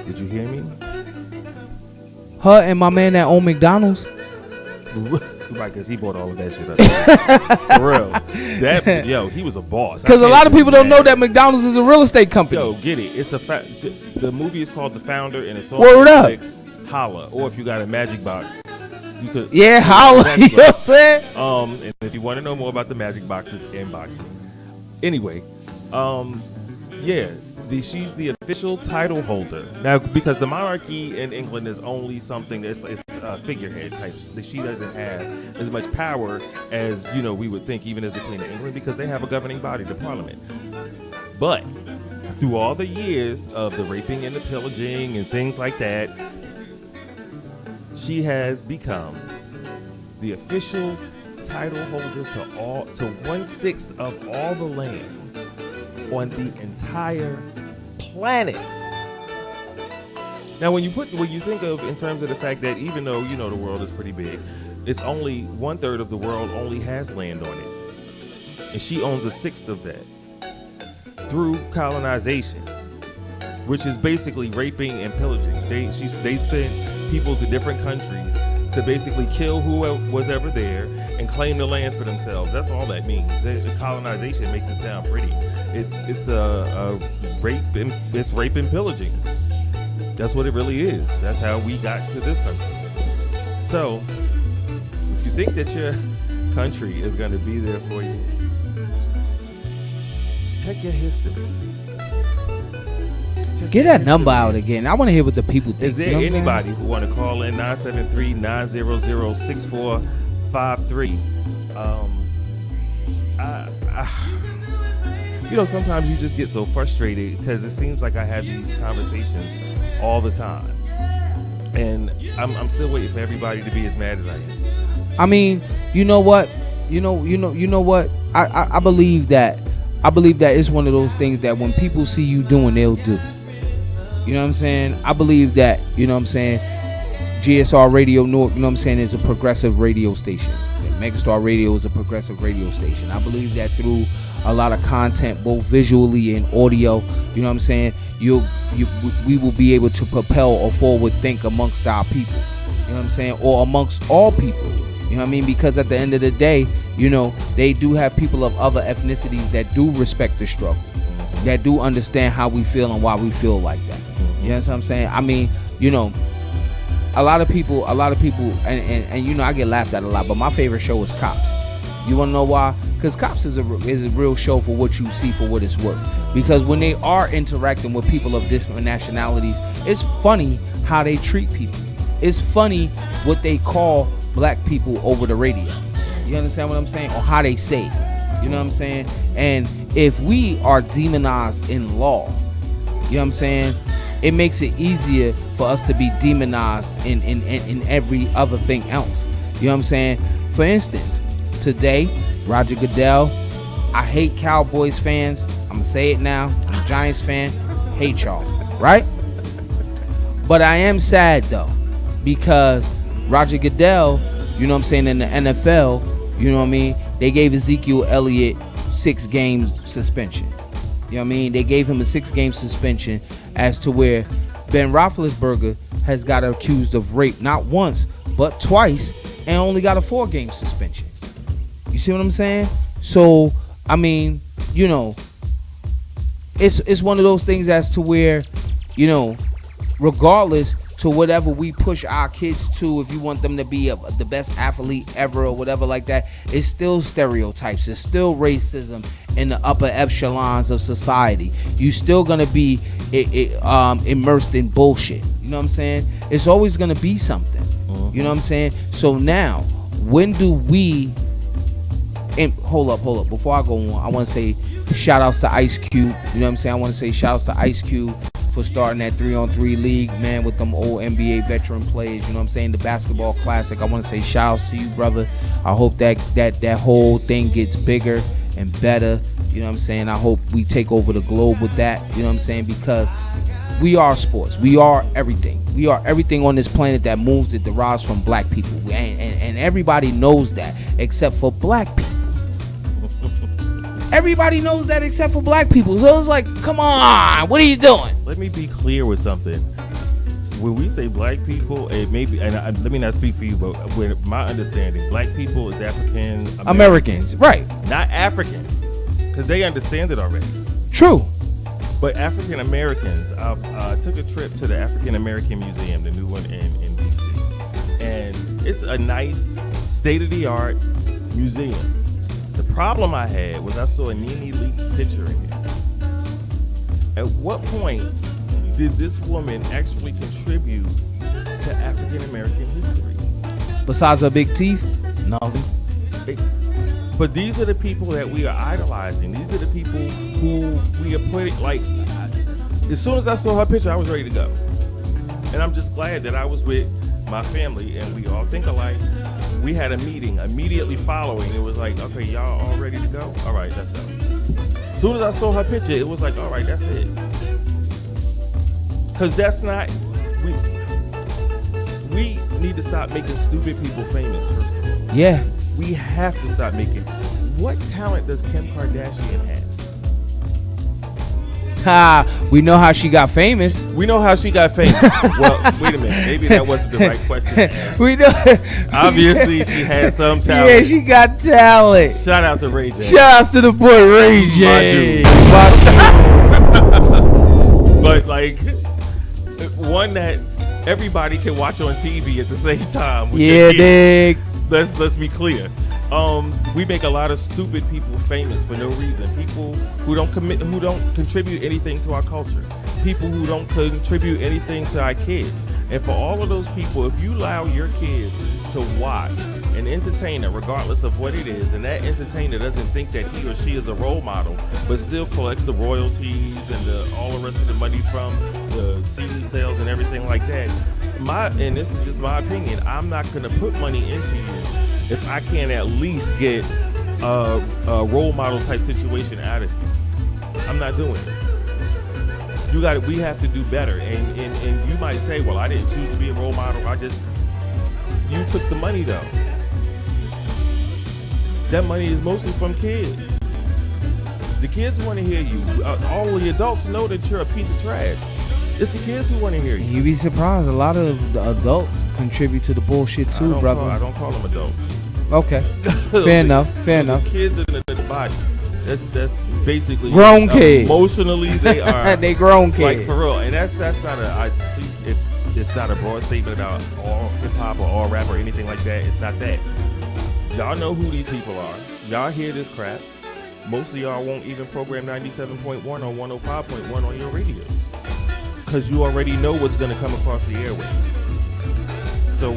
Did you hear me? Her and my man that owned McDonald's. Right, because he bought all of that shit up. For real. He was a boss. Because a lot of people don't know that McDonald's is a real estate company. Yo, get it. It's a fact. The movie is called The Founder, and it's on Word Netflix. Holla. Or if you got a Magic Box, you could. Yeah, holla. You know what I'm saying? And if you want to know more about the Magic Boxes, inbox me. Anyway, she's the official title holder now, because the monarchy in England is only something that's a figurehead type. She doesn't have as much power as we would think, even as the Queen of England, because they have a governing body, the Parliament. But through all the years of the raping and the pillaging and things like that, she has become the official title holder to 1/6 of all the land on the entire planet. Now, when you think of in terms of the fact that even though the world is pretty big, it's only 1/3 of the world only has land on it, and she owns 1/6 of that through colonization, which is basically raping and pillaging. They sent people to different countries to basically kill who was ever there and claim the land for themselves. That's all that means. The colonization makes it sound pretty. It's a rape and pillaging. That's what it really is. That's how we got to this country. So, if you think that your country is going to be there for you, check your history. Get that number out again. I want to hear what the people think. Is there anybody who want to call in 973-900-6453? Sometimes you just get so frustrated because it seems like I have these conversations all the time, and I'm still waiting for everybody to be as mad as I am. I mean, you know what? You know what? I believe that it's one of those things that when people see you doing, they'll do. You know what I'm saying? I believe that, GSR Radio North, is a progressive radio station. Megga Starr Radio is a progressive radio station. I believe that through a lot of content, both visually and audio, we will be able to propel a forward think amongst our people. You know what I'm saying? Or amongst all people. You know what I mean? Because at the end of the day, they do have people of other ethnicities that do respect the struggle, that do understand how we feel and why we feel like that. You know what I'm saying? I mean, a lot of people, and I get laughed at a lot, but my favorite show is Cops. You want to know why? Because Cops is a real show for what you see, for what it's worth. Because when they are interacting with people of different nationalities, it's funny how they treat people. It's funny what they call black people over the radio. You understand what I'm saying? Or how they say it. You know what I'm saying? And if we are demonized in law, you know what I'm saying, it makes it easier for us to be demonized in every other thing else. You know what I'm saying? For instance, today, Roger Goodell, I hate Cowboys fans. I'm going to say it now. I'm a Giants fan. Hate y'all. Right? But I am sad, though, because Roger Goodell, you know what I'm saying, in the NFL, you know what I mean, they gave Ezekiel Elliott 6 games suspension. You know what I mean? They gave him a 6-game suspension as to where Ben Roethlisberger has got accused of rape not once, but twice, and only got a 4-game suspension. You see what I'm saying? So, I mean, it's one of those things as to where, regardless to whatever we push our kids to, if you want them to be the best athlete ever or whatever like that, it's still stereotypes. It's still racism in the upper echelons of society. You still gonna be immersed in bullshit. You know what I'm saying? It's always gonna be something. You know what I'm saying? So now, when do we? And hold up. Before I go on, I want to say shout outs to Ice Cube. You know what I'm saying? I want to say shout outs to Ice Cube for starting that 3-on-3 league, man, with them old NBA veteran players. You know what I'm saying? The basketball classic. I want to say shout outs to you, brother. I hope that whole thing gets bigger and better. You know what I'm saying? I hope we take over the globe with that. You know what I'm saying? Because we are sports. We are everything. We are everything on this planet that moves, that derives from black people. And everybody knows that except for black people. Everybody knows that except for black people. So it's like, come on, what are you doing? Let me be clear with something. When we say black people, it may be, and let me not speak for you, but with my understanding, black people is African Americans, right? Not Africans, because they understand it already. True. But African Americans, I took a trip to the African American Museum, the new one in DC, and it's a nice, state-of-the-art museum. The problem I had was I saw a Nene Leakes picture in it. At what point did this woman actually contribute to African American history? Besides her big teeth? Nothing. But these are the people that we are idolizing. These are the people who we are putting, like, as soon as I saw her picture, I was ready to go. And I'm just glad that I was with my family and we all think alike. We had a meeting immediately following. It was like, okay, y'all all ready to go? All right, let's go. As soon as I saw her picture, it was like, all right, that's it. Because that's not, we need to stop making stupid people famous, first of all. Yeah. We have to stop making. What talent does Kim Kardashian have? We know how she got famous. We know how she got famous. Well, wait a minute. Maybe that wasn't the right question to ask. We know. Obviously, she had some talent. Yeah, she got talent. Shout out to Ray J. Shout outs to the boy Ray J. But like, one that everybody can watch on TV at the same time. Yeah, dig. Let's be clear. We make a lot of stupid people famous for no reason. People who don't contribute anything to our culture. People who don't contribute anything to our kids. And for all of those people, if you allow your kids to watch an entertainer, regardless of what it is, and that entertainer doesn't think that he or she is a role model, but still collects the royalties and all the rest of the money from the CD sales and everything like that, and this is just my opinion, I'm not going to put money into you if I can't at least get a role model type situation out of you. I'm not doing it. We have to do better. And you might say, well, I didn't choose to be a role model. You took the money though. That money is mostly from kids. The kids want to hear you. All the adults know that you're a piece of trash. It's the kids who want to hear you. You'd be surprised. A lot of the adults contribute to the bullshit too, brother. I don't call them adults. Okay. Fair enough. Fair enough. Kids in the body. That's basically grown kids. Emotionally, they are. They grown kids. Like for real, and that's not a. I think it's not a broad statement about all hip hop or all rap or anything like that. It's not that. Y'all know who these people are. Y'all hear this crap. Most of y'all won't even program 97.1 or 105.1 on your radios because you already know what's going to come across the airwaves. So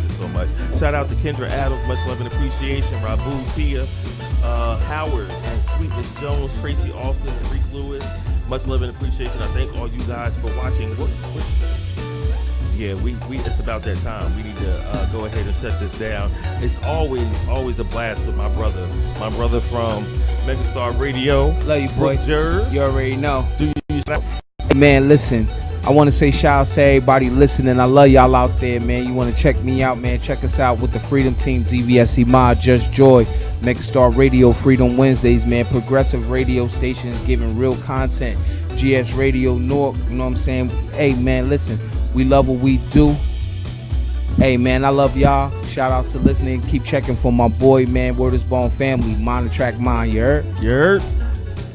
so much. Shout out to Kendra Adams, much love and appreciation. Rabu, Tia, Howard, and Sweetness Jones, Tracy Austin, Tariq Lewis, much love and appreciation. I thank all you guys for watching. Yeah, it's about that time. We need to go ahead and shut this down. It's always a blast with my brother from Megga Starr Radio. Love you, boy. Jers. You already know. Do you shout outs? Man, listen. I want to say shout out to everybody listening. I love y'all out there, man. You want to check me out, man. Check us out with the Freedom Team, DVSC Mod, Just Joy, Megga Starr Radio, Freedom Wednesdays, man. Progressive radio stations giving real content. GS Radio North, you know what I'm saying? Hey, man, listen. We love what we do. Hey, man, I love y'all. Shout outs to listening. Keep checking for my boy, man. Word is Born family. Mind the track, mind. You heard? You heard?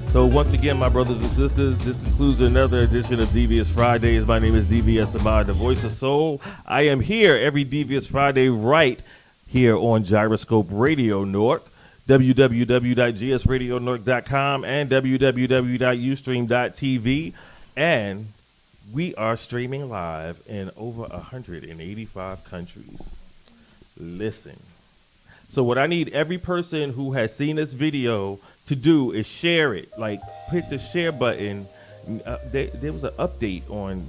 So once again, my brothers and sisters, this concludes another edition of Devious Fridays. My name is DVS Ahmad, the voice of soul. I am here every Devious Friday right here on Gyroscope Radio North, www.gsradionorth.com and www.ustream.tv. And we are streaming live in over 185 countries. Listen. So what I need every person who has seen this video to do is share it. Like, hit the share button. There was an update on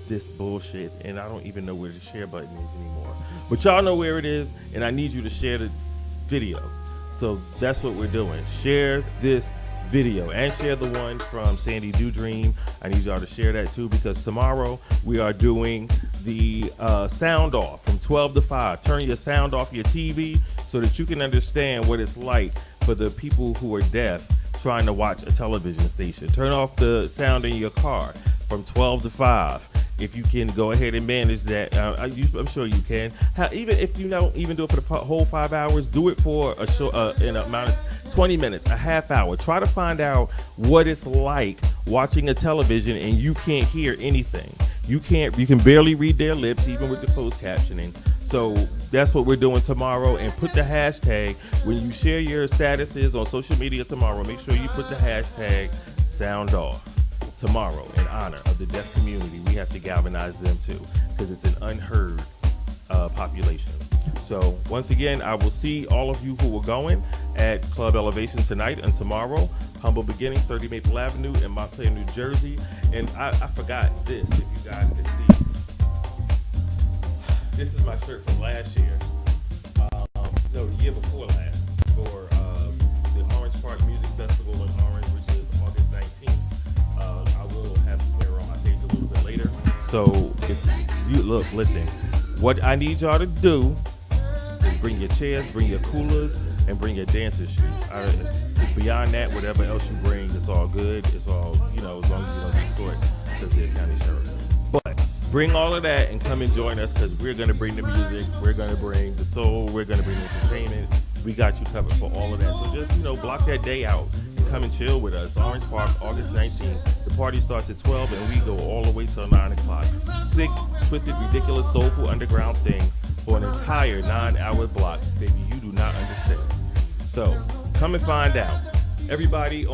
this bullshit, and I don't even know where the share button is anymore. But y'all know where it is, and I need you to share the video. So that's what we're doing. Share this video and share the one from Sandi Dodream. I need y'all to share that too, because tomorrow we are doing the sound off from 12 to 5. Turn your sound off your TV so that you can understand what it's like for the people who are deaf trying to watch a television station. Turn off the sound in your car from 12 to 5. If you can go ahead and manage that, I'm sure you can. Even if you don't even do it for the whole 5 hours, do it for a show, an amount of 20 minutes, a half hour. Try to find out what it's like watching a television and you can't hear anything. You can barely read their lips, even with the closed captioning. So that's what we're doing tomorrow. And put the hashtag, when you share your statuses on social media tomorrow, make sure you put the hashtag sound off. Tomorrow, in honor of the deaf community, we have to galvanize them too, because it's an unheard population. So once again, I will see all of you who are going at Club Elevation tonight and tomorrow. Humble Beginnings, 30 Maple Avenue in Montclair, New Jersey. And I forgot this, if you guys can see. This is my shirt from last year. No, the year before last, for the Orange Park Music Festival in Orange, which is August 19th. I will have to wear So if you listen, what I need y'all to do is bring your chairs, bring your coolers, and bring your dancing shoes. Beyond that, whatever else you bring, it's all good. It's all, as long as you don't get caught because they're county sheriffs. But bring all of that and come and join us because we're going to bring the music, we're going to bring the soul, we're going to bring the entertainment. We got you covered for all of that. So just, block that day out and come and chill with us. Orange Park, August 19th. The party starts at 12 and we go all the way till 9 o'clock. Sick, twisted, ridiculous, soulful underground thing for an entire 9-hour block. Baby, you do not understand. So come and find out. Everybody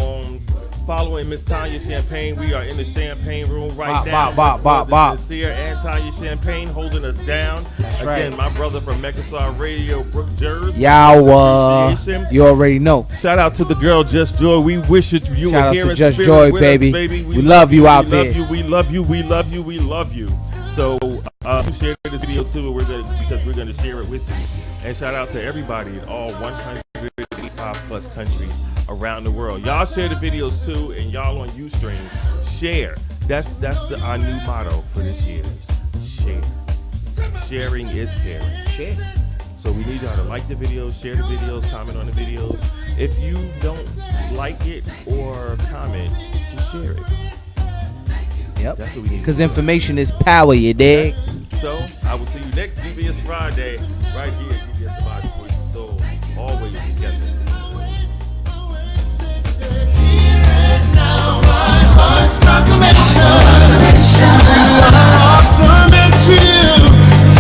following Miss Tanya Champagne. We are in the Champagne room right now. Sincere and Tanya Champagne holding us down. That's Again, right. my brother from Megga Starr Radio, Brooke Jersey. Y'all, you already know. Shout out to the girl Just Joy. We wish you Shout were out here to in Just spirit Joy, with baby. us, baby. We love you out there. We love you. We love you. We love you. So share this video too. Because we're gonna share it with you. And shout out to everybody in all 185 plus countries around the world. Y'all share the videos too, and y'all on Ustream. Share. That's our new motto for this year. Share. Sharing is caring. Shit. So we need y'all to like the videos, share the videos, comment on the videos. If you don't like it or comment, just share it. Yep. That's what we need. Because information is power, you dig? So I will see you next DBS Friday right here at DBS Somebody Voice and Soul. Always together. Awesome and true.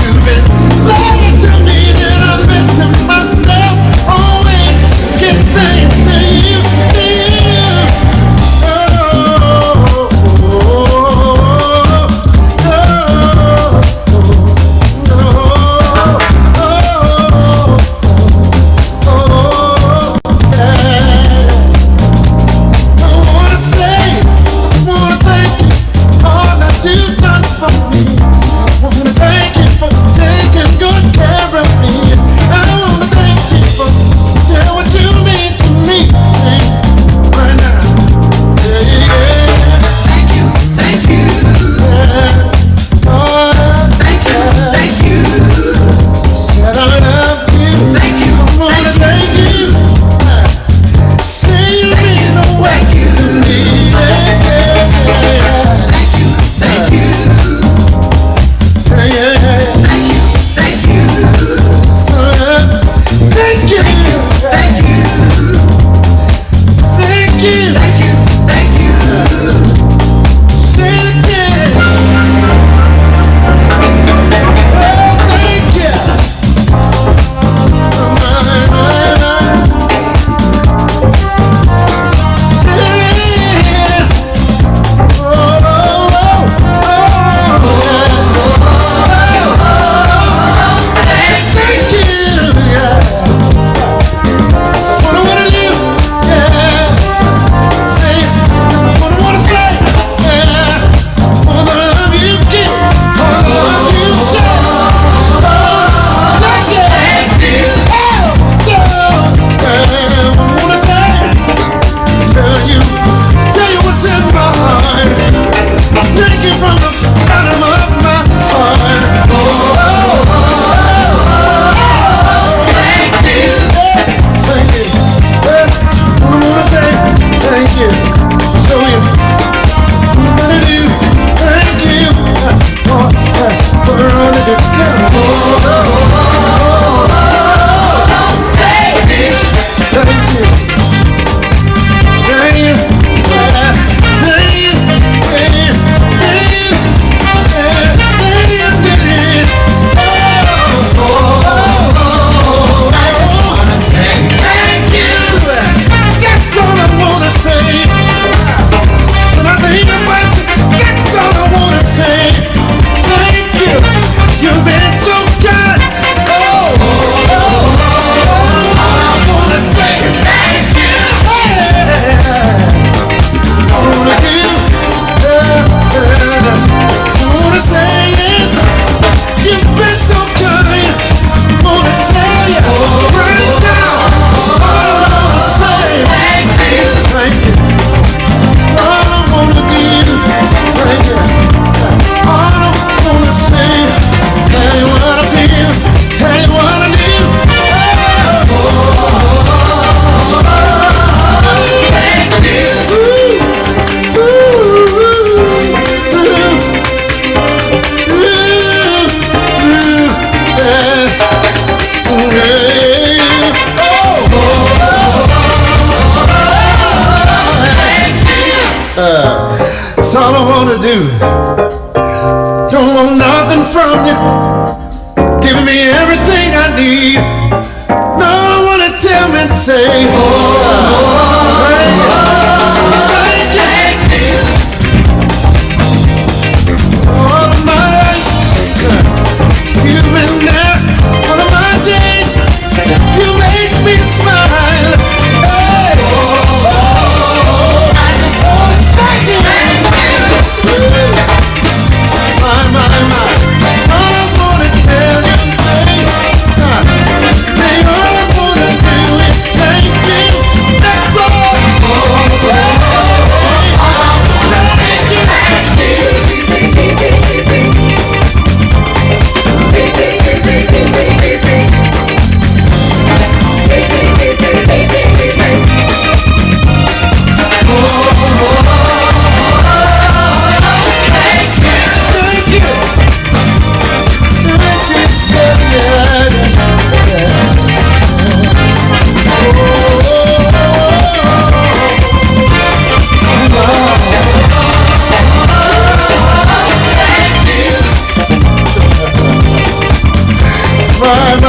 You've been better to me than I've been to myself. Always give thanks to you, to you. I wanna say, wanna thank my